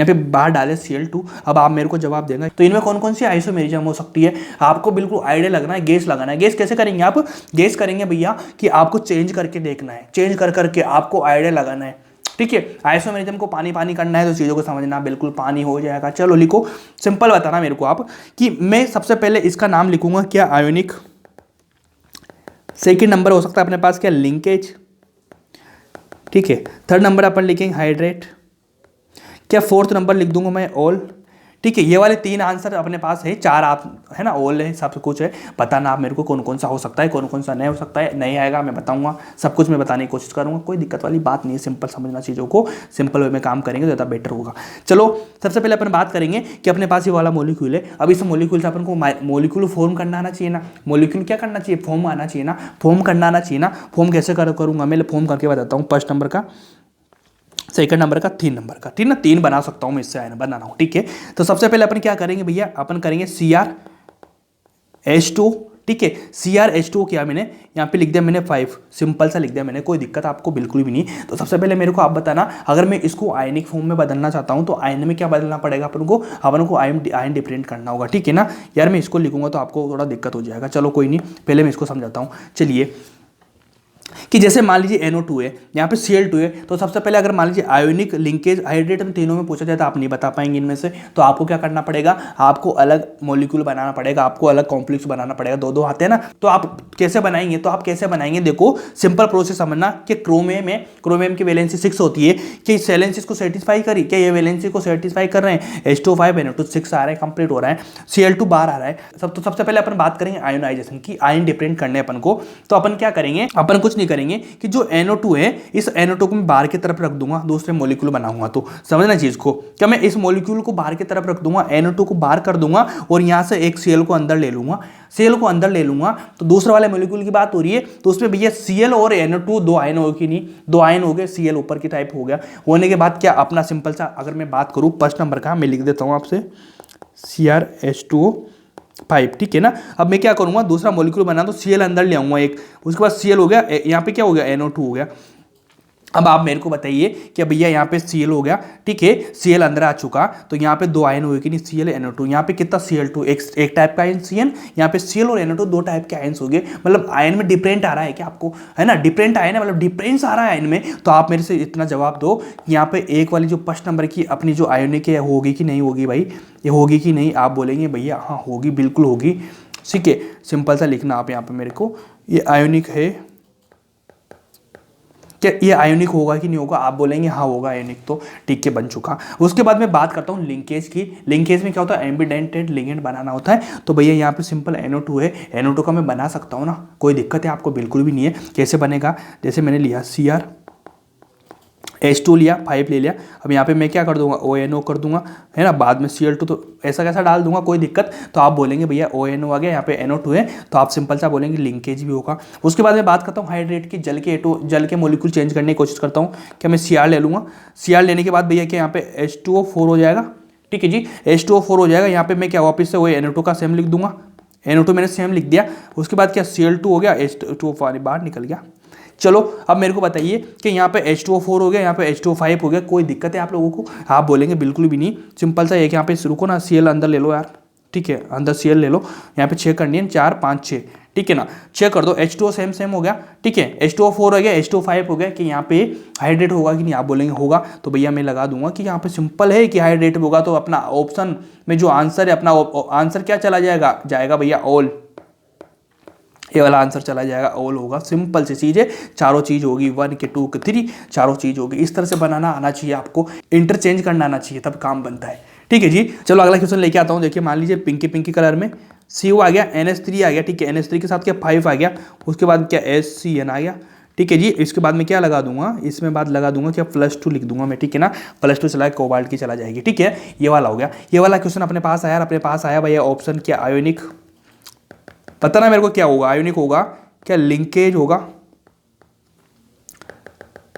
पे बाहर डाले Cl2। अब आप मेरे को जवाब देना, तो इनमें कौन कौन सी आइसोमेरिज्म हो सकती है, आपको बिल्कुल आइडिया लगना है, गेस लगाना है। गेस कैसे करेंगे आप, गेस करेंगे भैया कि आपको चेंज करके देखना है, चेंज कर करके आपको आइडिया लगाना है, ठीक है। आइसोमेरिज्म को पानी पानी करना है तो चीज़ों को समझना, बिल्कुल पानी हो जाएगा। चलो लिखो, सिंपल बताना मेरे को आप कि मैं सबसे पहले इसका नाम लिखूंगा क्या, आयोनिक। सेकेंड नंबर हो सकता है अपने पास क्या, लिंकेज, ठीक है। थर्ड नंबर अपन लिखेंगे हाइड्रेट, क्या फोर्थ नंबर लिख दूंगा मैं ऑल, ठीक है। ये वाले 3 आंसर अपने पास है, 4 आप है ना, ऑल है, सब कुछ है। बताना आप मेरे को कौन कौन सा हो सकता है, कौन कौन सा नहीं हो सकता है, नहीं आएगा मैं बताऊंगा, सब कुछ मैं बताने की कोशिश करूंगा, कोई दिक्कत वाली बात नहीं है। सिंपल समझना चीज़ों को, सिंपल वे में काम करेंगे तो ज़्यादा बेटर होगा। चलो सबसे पहले अपन बात करेंगे कि अपने पास ये वाला मोलिक्यूल है। अब इस मोलिक्यूल से अपन को मोलिक्यूल फॉर्म करना आना चाहिए ना, मोलिक्यूल क्या करना चाहिए, फॉर्म आना चाहिए ना, फॉर्म करना आना चाहिए ना। फॉर्म कैसे करूँगा मैं, फॉर्म करके बताता हूँ। फर्स्ट नंबर का, सेकंड नंबर का, 3 नंबर का, ठीक ना, 3 बना सकता हूँ मैं, इससे आयन बना रहा हूँ, ठीक है। तो सबसे पहले अपन क्या करेंगे भैया, अपन करेंगे CrH2, ठीक है। CrH2 किया मैंने, यहाँ पे लिख दिया मैंने 5, सिंपल सा लिख दिया मैंने, कोई दिक्कत आपको बिल्कुल भी नहीं। तो सबसे पहले मेरे को आप बताना, अगर मैं इसको आयनिक फॉर्म में बदलना चाहता हूँ तो आयन में क्या बदलना पड़ेगा अपन को आयन डिफरेंट करना होगा, ठीक है ना। यार मैं इसको लिखूंगा तो आपको थोड़ा दिक्कत हो जाएगा, चलो कोई नहीं, पहले मैं इसको समझाता हूँ। चलिए कि जैसे मान लीजिए NO2 है, यहाँ पे Cl2 है, तो सबसे पहले अगर मान लीजिए आयोनिक, लिंकेज, हाइड्रेट में तीनों में पूछा जाए तो आप नहीं बता पाएंगे इनमें से, तो आपको क्या करना पड़ेगा, आपको अलग मॉलिक्यूल बनाना पड़ेगा, आपको अलग कॉम्प्लेक्स बनाना पड़ेगा। 2-2 आते हैं ना, तो आप कैसे बनाएंगे, तो आप कैसे बनाएंगे, देखो सिंपल प्रोसेस समझना कि क्रोमियम की वैलेंसी 6 होती है, कि वैलेंसी को सेटिस्फाई करी, क्या ये वैलेंसी को सेटिस्फाई कर रहे हैं, H2O5 NO2 6 आ रहा है, कंप्लीट हो रहा है, Cl2 बाहर आ रहा है। तो सबसे पहले अपन बात करेंगे आयोनाइजेशन की, आयन डिफरेंट करने अपन को। तो अपन क्या करेंगे, अपन कुछ नहीं करेंगे कि जो NO2 है, इस NO2 को मैं बाहर की तरफ रख दूंगा, दूसरे मॉलिक्यूल बनाऊंगा। तो समझना चीज को, क्या मैं इस मॉलिक्यूल को बाहर की तरफ रख दूंगा, NO2 को बाहर कर दूंगा और यहां से एक Cl को अंदर ले लूंगा, तो दूसरे वाले मॉलिक्यूल की बात हो रही है, तो उसमें भैया Cl और NO2 2 आयन हो कि नहीं, 2 आयन हो गए, Cl ऊपर की टाइप हो गया। होने के बाद क्या अपना सिंपल सा, अगर मैं बात करूं फर्स्ट नंबर का, मैं लिख देता हूं आपसे CrH2O5, ठीक है ना। अब मैं क्या करूंगा, दूसरा मॉलिक्यूल बना, तो Cl अंदर ले आऊंगा एक, उसके बाद Cl हो गया, यहाँ पे क्या हो गया, NO2 हो गया। अब आप मेरे को बताइए कि भैया यहाँ पे Cl हो गया, ठीक है, Cl अंदर आ चुका, तो यहाँ पे 2 आयन हुए कि नहीं, Cl NO2, यहाँ पे कितना Cl2, एक टाइप का आयन Cn, यहाँ पे Cl और NO2 2 टाइप के आयन्स हो गए। मतलब आयन में डिफरेंट आ रहा है क्या आपको, है ना, डिफरेंट आयन है, मतलब डिफरेंस आ रहा है आयन में। तो आप मेरे से इतना जवाब दो, यहाँ पे एक वाली जो फर्स्ट नंबर की अपनी जो आयोनिक है, होगी कि नहीं होगी भाई, ये होगी कि नहीं, आप बोलेंगे भैया हाँ होगी, बिल्कुल होगी, ठीक है। सिंपल सा लिखना आप यहाँ पे मेरे को, ये आयोनिक है, क्या ये आयोनिक होगा कि नहीं होगा, आप बोलेंगे हाँ होगा आयोनिक, तो ठीक है बन चुका। उसके बाद मैं बात करता हूँ लिंकेज की। लिंकेज में क्या होता है, एम्बिडेंटेड लिगेंड बनाना होता है। तो भैया यहाँ पे सिंपल NO2 है, NO2 का मैं बना सकता हूँ ना, कोई दिक्कत है आपको बिल्कुल भी नहीं है। कैसे बनेगा, जैसे मैंने लिया H2 लिया, 5 ले लिया। अब यहाँ पे मैं क्या कर दूंगा, ONO कर दूंगा, है ना। बाद में Cl2, तो ऐसा कैसा डाल दूंगा, कोई दिक्कत। तो आप बोलेंगे भैया ONO आ गया, यहाँ पे NO2 है, तो आप सिंपल सा बोलेंगे लिंकेज भी होगा। उसके बाद मैं बात करता हूँ हाइड्रेट की, जल के मोलिक्यूल चेंज करने की कोशिश करता हूँ। क्या मैं Cr ले लूँगा, Cr लेने के बाद भैया क्या यहाँ पे H2O4 हो जाएगा, ठीक है जी। H2O4 हो जाएगा। यहाँ पे मैं क्या वापस से वही NO2 का सेम लिख दूंगा, NO2 मैंने सेम लिख दिया। उसके बाद क्या Cl2 हो गया, H2O बाहर निकल गया। चलो अब मेरे को बताइए कि यहाँ पे H2O4 हो गया, यहाँ पे H2O5 हो गया, कोई दिक्कत है आप लोगों को? आप बोलेंगे बिल्कुल भी नहीं, सिंपल सा एक यहाँ पे रुको ना, Cl अंदर ले लो यार, ठीक है, अंदर Cl ले लो। यहाँ पे 6 करनी है, 4 5 6, ठीक है ना। 6 कर दो, H2O सेम हो गया, ठीक है। H2O4 हो गया, H2O5 हो गया। कि यहाँ पे हाइड्रेट होगा कि नहीं, आप बोलेंगे होगा, तो भैया मैं लगा दूंगा कि यहाँ पे सिंपल है कि हाइड्रेट होगा। तो अपना ऑप्शन में जो आंसर है, अपना आंसर क्या चला जाएगा भैया, ऑल। ये वाला आंसर चला जाएगा, ऑल होगा। सिंपल सी चीज़ है, चारों चीज़ होगी, 1 के 2 के 3, चारों चीज़ होगी। इस तरह से बनाना आना चाहिए आपको, इंटरचेंज करना आना चाहिए, तब काम बनता है, ठीक है जी। चलो अगला क्वेश्चन लेके आता हूँ। देखिए मान लीजिए पिंकी कलर में CO आ गया, NH3 आ गया, ठीक है। NH3 के साथ क्या 5 आ गया, उसके बाद क्या SCN आ गया, ठीक है जी। इसके बाद में क्या लगा दूंगा, इसमें बाद लगा दूंगा क्या +2 लिख दूंगा मैं, ठीक है ना। +2 चला कोबाल्ट की चला जाएगी, ठीक है। ये वाला हो गया। ये वाला क्वेश्चन अपने पास आया, अपने पास आया भैया ऑप्शन क्या, आयोनिक। पता ना मेरे को क्या होगा, आयोनिक होगा क्या, लिंकेज होगा।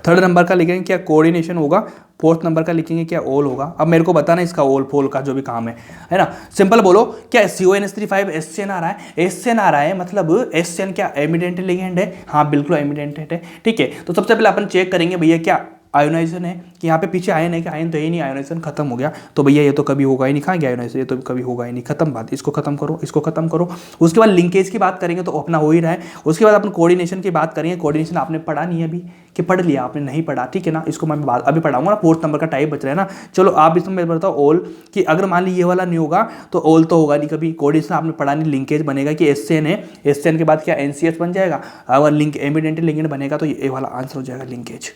थर्ड नंबर का लिखेंगे क्या, कोऑर्डिनेशन होगा। फोर्थ नंबर का लिखेंगे क्या, ऑल होगा। अब मेरे को बताना इसका ऑल फोल का जो भी काम है ना। सिंपल बोलो, क्या CONH3 SCN आ रहा है, SCN आ रहा है, मतलब SCN क्या एमिडेंट लिगेंड है? हाँ बिल्कुल एमिडेंट है, ठीक है। तो सबसे पहले अपन चेक करेंगे भैया क्या आयोनाइजेशन है, कि यहाँ पे पीछे आयन है कि आयन तो ही नहीं, आयोनाइजेशन खत्म हो गया। तो भैया ये तो कभी होगा ही नहीं, कहाँ गया आयोनाइजेशन, ये तो कभी होगा ही नहीं, खत्म बात। इसको खत्म करो, इसको खत्म करो। उसके बाद लिंकेज की बात करेंगे तो अपना हो ही रहा है। उसके बाद अपन कोऑर्डिनेशन की बात करेंगे। कोऑर्डिनेशन आपने पढ़ा नहीं है अभी, कि पढ़ लिया आपने, नहीं पढ़ा, ठीक है ना। इसको मैं बात अभी पढ़ाऊंगा ना, 4th नंबर का टाइप बच रहा है ना। चलो आप इसमें बताओ ऑल, कि अगर मान ली ये वाला नहीं होगा तो ऑल तो होगा नहीं कभी। कोऑर्डिनेशन आपने पढ़ा नहीं, लिंकेज बनेगा कि SCN है, SCN के बाद क्या NCS बन जाएगा। अगर लिंक एमिडेंट लिगेंड बनेगा तो ये वाला आंसर हो जाएगा लिंकेज,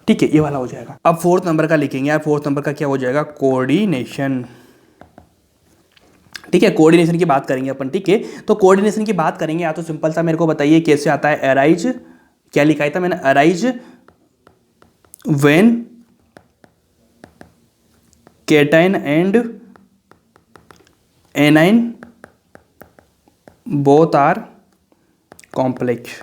ठीक है। ये वाला हो जाएगा। अब 4th नंबर का लिखेंगे यार, 4th नंबर का क्या हो जाएगा, कोऑर्डिनेशन, ठीक है। कोऑर्डिनेशन की बात करेंगे अपन, ठीक है। तो कोऑर्डिनेशन की बात करेंगे, या तो सिंपल सा मेरे को बताइए कैसे आता है। अराइज, क्या लिखा था मैंने, arise when cation and anion both are complex,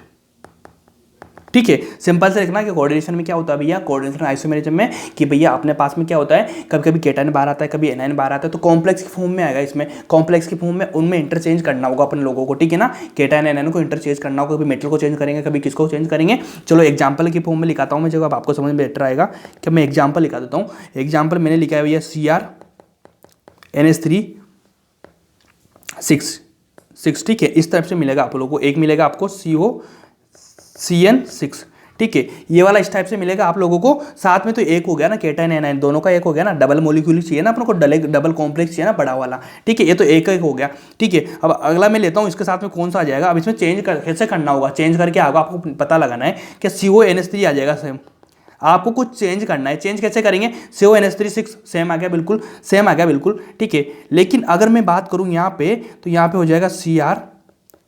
ठीक है। सिंपल से लिखना कि कोऑर्डिनेशन में क्या होता है भैया, कोऑर्डिनेशन आइसोमेरिज्म में, कि भैया अपने पास में क्या होता है, कभी कभी केटाइन बाहर आता है, कभी एनाइन बाहर आता है, तो कॉम्प्लेक्स की फॉर्म में आएगा। इसमें कॉम्प्लेक्स की फॉर्म में उनमें इंटरचेंज करना होगा अपन लोगों को, ठीक है ना। केटाइन एनाइन को इंटरचेंज करना होगा, कभी मेटल को चेंज करेंगे, कभी किसको चेंज करेंगे। चलो एग्जाम्पल की फॉर्म में लिखाता हूँ मैं, जब आपको समझ में बेटर आएगा। कि मैं एग्जाम्पल लिखा देता हूँ। एग्जाम्पल मैंने लिखा है भैया CrNH3 6, ठीक है। इस टाइप से मिलेगा आप लोगों को। एक मिलेगा आपको COCN6, ठीक है। ये वाला इस टाइप से मिलेगा आप लोगों को। साथ में तो एक हो गया ना केटाइन एनाइन, दोनों का एक हो गया ना। डबल मोलिक्यूल चाहिए ना अपन को, डबल कॉम्प्लेक्स चाहिए ना बड़ा वाला, ठीक है। ये तो एक हो गया, ठीक है। अब अगला मैं लेता हूँ, इसके साथ में कौन सा आ जाएगा। अब इसमें चेंज कैसे करना होगा, चेंज करके आगे आपको पता लगाना है कि CONH3 आ जाएगा सेम। आपको कुछ चेंज करना है, चेंज कैसे करेंगे। CONH3 6 सेम आ गया, बिल्कुल सेम आ गया, बिल्कुल ठीक है। लेकिन अगर मैं बात करूं यहाँ पे, तो यहाँ पे हो जाएगा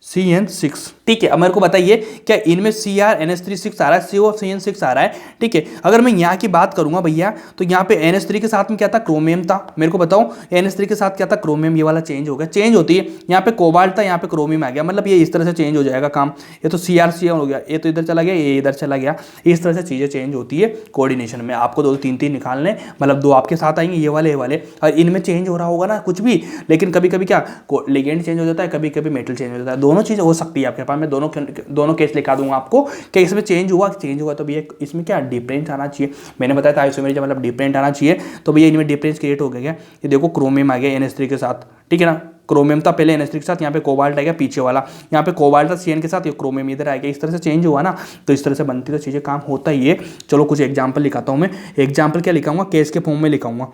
CrCN6, ठीक है। अब मेरे को बताइए क्या इनमें CrNH3 6 आ रहा है, COCN6 आ रहा है, ठीक है। अगर मैं यहाँ की बात करूंगा भैया, तो यहाँ पे NH3 के साथ में क्या था, क्रोमियम था। मेरे को बताओ NH3 के साथ क्या था, क्रोमियम। ये वाला चेंज हो गया, चेंज होती है। यहाँ पे कोबाल्ट था, यहाँ पे क्रोमियम आ गया, मतलब ये इस तरह से चेंज हो जाएगा काम। ये तो CrCN हो गया, ये तो इधर चला गया, ये इधर चला गया। इस तरह से चीजें चेंज होती है कोऑर्डिनेशन में। आपको 2 3 3 निकालने, मतलब 2 आपके साथ आएंगे, ये वाले और इनमें चेंज हो रहा होगा ना कुछ भी। लेकिन कभी कभी क्या लिगेंड चेंज हो जाता है, कभी कभी मेटल चेंज हो जाता है, दोनों चीज हो सकती है आपके पास। मैं दोनों केस लिखा दूंगा आपको कि इसमें चेंज हुआ तो भैया इसमें क्या डिफरेंस आना चाहिए। मैंने बताया था आइसोमेरिज्म मतलब डिफरेंट आना चाहिए, तो भैया इनमें डिफरेंस क्रिएट हो गया। ये देखो क्रोमियम आ गया NH3 के साथ, ठीक है ना। क्रोमियम था पहले NH3 के साथ, यहाँ पे कोबाल्ट आ गया पीछे वाला, यहाँ पे कोबाल्ट था CN के साथ, ये क्रोमियम इधर आ गया। इस तरह से चेंज हुआ ना, तो इस तरह से बनती तो चीज़ें काम होता ही है। चलो कुछ एग्जाम्पल लिखाता हूँ मैं। एग्जाम्पल क्या लिखाऊंगा, केस के फॉर्म में लिखाऊंगा।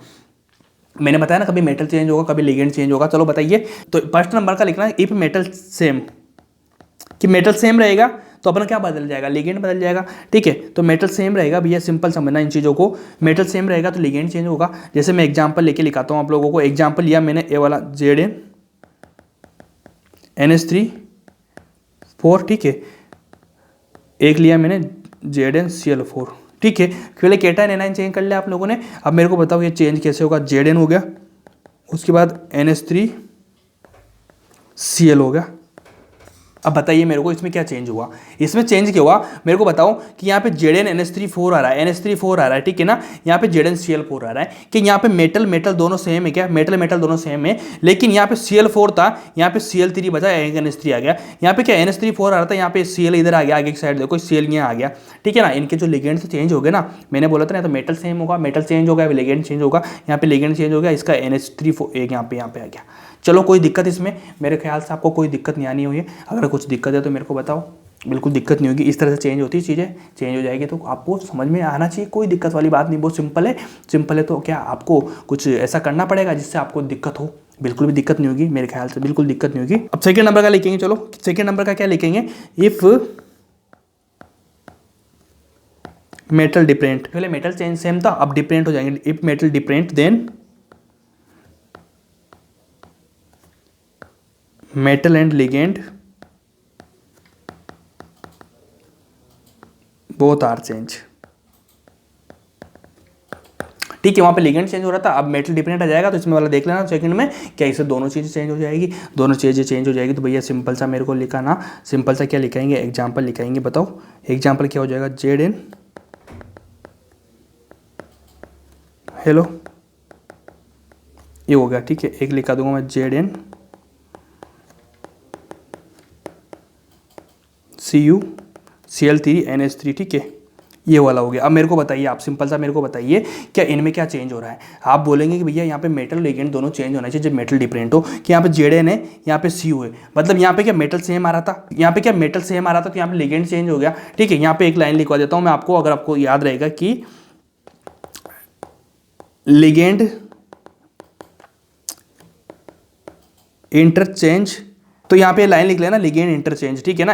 मैंने बताया ना कभी मेटल चेंज होगा, कभी लिगेंड चेंज होगा। चलो बताइए, तो फर्स्ट नंबर का लिखना है इफ मेटल सेम, कि मेटल सेम रहेगा तो अपना क्या बदल जाएगा, लिगेंड बदल जाएगा, ठीक है। तो मेटल सेम रहेगा भैया, सिंपल समझना इन चीज़ों को। मेटल सेम रहेगा तो लिगेंड चेंज होगा। जैसे मैं एग्जांपल लेके लिखाता हूँ आप लोगों को। एग्जांपल लिया मैंने ये वाला ZnNH3 4, ठीक है। एक लिया मैंने ZnCl4, ठीक है। पहले केटायन एनायन चेंज कर लिया आप लोगों ने। अब मेरे को बताओ ये चेंज कैसे होगा। Zn हो गया, उसके बाद NH3Cl हो गया। अब बताइए मेरे को इसमें क्या चेंज हुआ। इसमें चेंज क्या हुआ मेरे को बताओ कि यहाँ पे ZnNH3 4 आ रहा है, NH3 4 आ रहा है, ठीक है ना। यहाँ पे ZnCl4 आ रहा है कि यहाँ पे मेटल मेटल दोनों सेम है क्या, मेटल मेटल दोनों सेम है, लेकिन यहाँ पे Cl4 था, यहाँ पे Cl3 बचा, NH3 आ गया। यहाँ पे क्या NH3 4 आ रहा था, यहाँ पे Cl इधर आ गया, आगे की साइड देखो Cl यहाँ आ गया, ठीक है ना। इनके जो लिगेंड से चेंज हो गए ना, मैंने बोला था ना, तो मेटल सेम होगा, मेटल चेंज होगा, लिगेंड चेंज होगा। यहाँ पे लिगेंड चेंज हो गया, इसका NH3 यहाँ पे आ गया। चलो कोई दिक्कत इसमें मेरे ख्याल से आपको कोई दिक्कत नहीं आनी हुई है। अगर कुछ दिक्कत है तो मेरे को बताओ, बिल्कुल दिक्कत नहीं होगी। इस तरह से चेंज होती है चीज़ें, चेंज हो जाएगी तो आपको समझ में आना चाहिए, कोई दिक्कत वाली बात नहीं, बहुत सिंपल है। सिंपल है तो क्या आपको कुछ ऐसा करना पड़ेगा जिससे आपको दिक्कत हो, बिल्कुल भी दिक्कत नहीं होगी मेरे ख्याल से, बिल्कुल दिक्कत नहीं होगी। अब सेकेंड नंबर का लिखेंगे, चलो सेकेंड नंबर का क्या लिखेंगे, इफ मेटल डिफरेंट। पहले मेटल चेंज सेम था, अब डिफरेंट हो जाएंगे। If metal different then metal and ligand both are change, ठीक है। वहां पे लिगेंड चेंज हो रहा था, अब मेटल डिफरेंट आ जाएगा, तो इसमें वाला देख लेना सेकंड में क्या इससे दोनों चीजें चेंज हो जाएगी। दोनों चीजें चेंज हो जाएगी तो भैया सिंपल सा मेरे को लिखाना, सिंपल सा क्या लिखाएंगे, एग्जाम्पल लिखाएंगे। बताओ एग्जाम्पल क्या हो जाएगा, Zn हेलो ये हो गया, ठीक है। एक लिखा दूंगा मैं Zn Cu Cl3 NH3, ठीक है, ये वाला हो गया। अब मेरे को बताइए, आप सिंपल सा मेरे को बताइए क्या इनमें क्या चेंज हो रहा है। आप बोलेंगे कि भैया यहाँ पे मेटल लिगेंड दोनों चेंज होना चाहिए जब मेटल डिफरेंट हो, कि यहाँ पे Zn है, यहाँ पे Cu है, मतलब यहाँ पे क्या मेटल सेम आ रहा था, यहाँ पे क्या मेटल सेम आ रहा था, तो यहाँ पे लिगेंड चेंज हो गया, ठीक है। यहाँ पे एक लाइन लिखवा देता हूँ मैं आपको, अगर आपको याद रहेगा कि लिगेंड इंटरचेंज, तो यहाँ पे लाइन लिख लेना लिगेंड इंटरचेंज, ठीक है ना।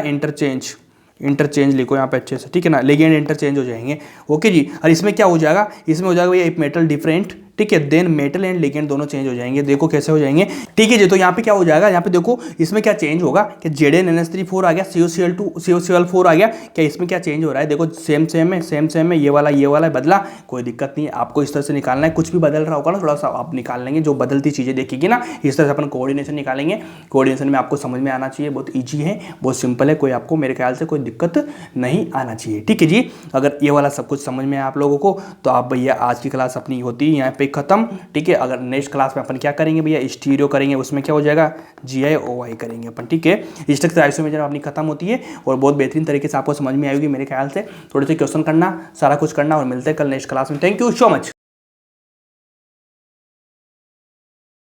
इंटरचेंज लिखो यहाँ पे अच्छे से, ठीक है ना। लिगेंड इंटरचेंज हो जाएंगे, ओके जी। और इसमें क्या हो जाएगा, इसमें हो जाएगा भैया इफ मेटल डिफरेंट, ठीक है, देन मेटल एंड लिगेंड दोनों चेंज हो जाएंगे। देखो कैसे हो जाएंगे, ठीक है जी। तो यहाँ पे क्या हो जाएगा, यहाँ पे देखो इसमें क्या चेंज होगा कि ZnNH3 4 आ गया, CuCl4 आ गया। क्या इसमें क्या चेंज हो रहा है, देखो सेम सेम है, सेम सेम है, ये वाला बदला, कोई दिक्कत नहीं है। आपको इस तरह से निकालना है, कुछ भी बदल रहा होगा ना थोड़ा सा आप निकाल लेंगे, जो बदलती चीज़ें देखेगी ना, इस तरह से अपन कोऑर्डिनेशन निकालेंगे। कोऑर्डिनेशन में आपको समझ में आना चाहिए, बहुत ईजी है, बहुत सिंपल है, कोई आपको मेरे ख्याल से कोई दिक्कत नहीं आना चाहिए, ठीक है जी। अगर ये वाला सब कुछ समझ में आया आप लोगों को तो आप भैया आज की क्लास अपनी होती है यहाँ पे खत्म, ठीक है। अगर नेक्स्ट क्लास में अपन क्या करेंगे भैया, स्टीरियो करेंगे, उसमें क्या हो जाएगा GI-OI करेंगे अपन, ठीक है। स्ट्रक्चर आइसोमेर अपनी खत्म होती है और बहुत बेहतरीन तरीके से आपको समझ में आएगी मेरे ख्याल से। थोड़े से क्वेश्चन करना, सारा कुछ करना, और मिलते हैं कल नेक्स्ट क्लास में। Thank you so much.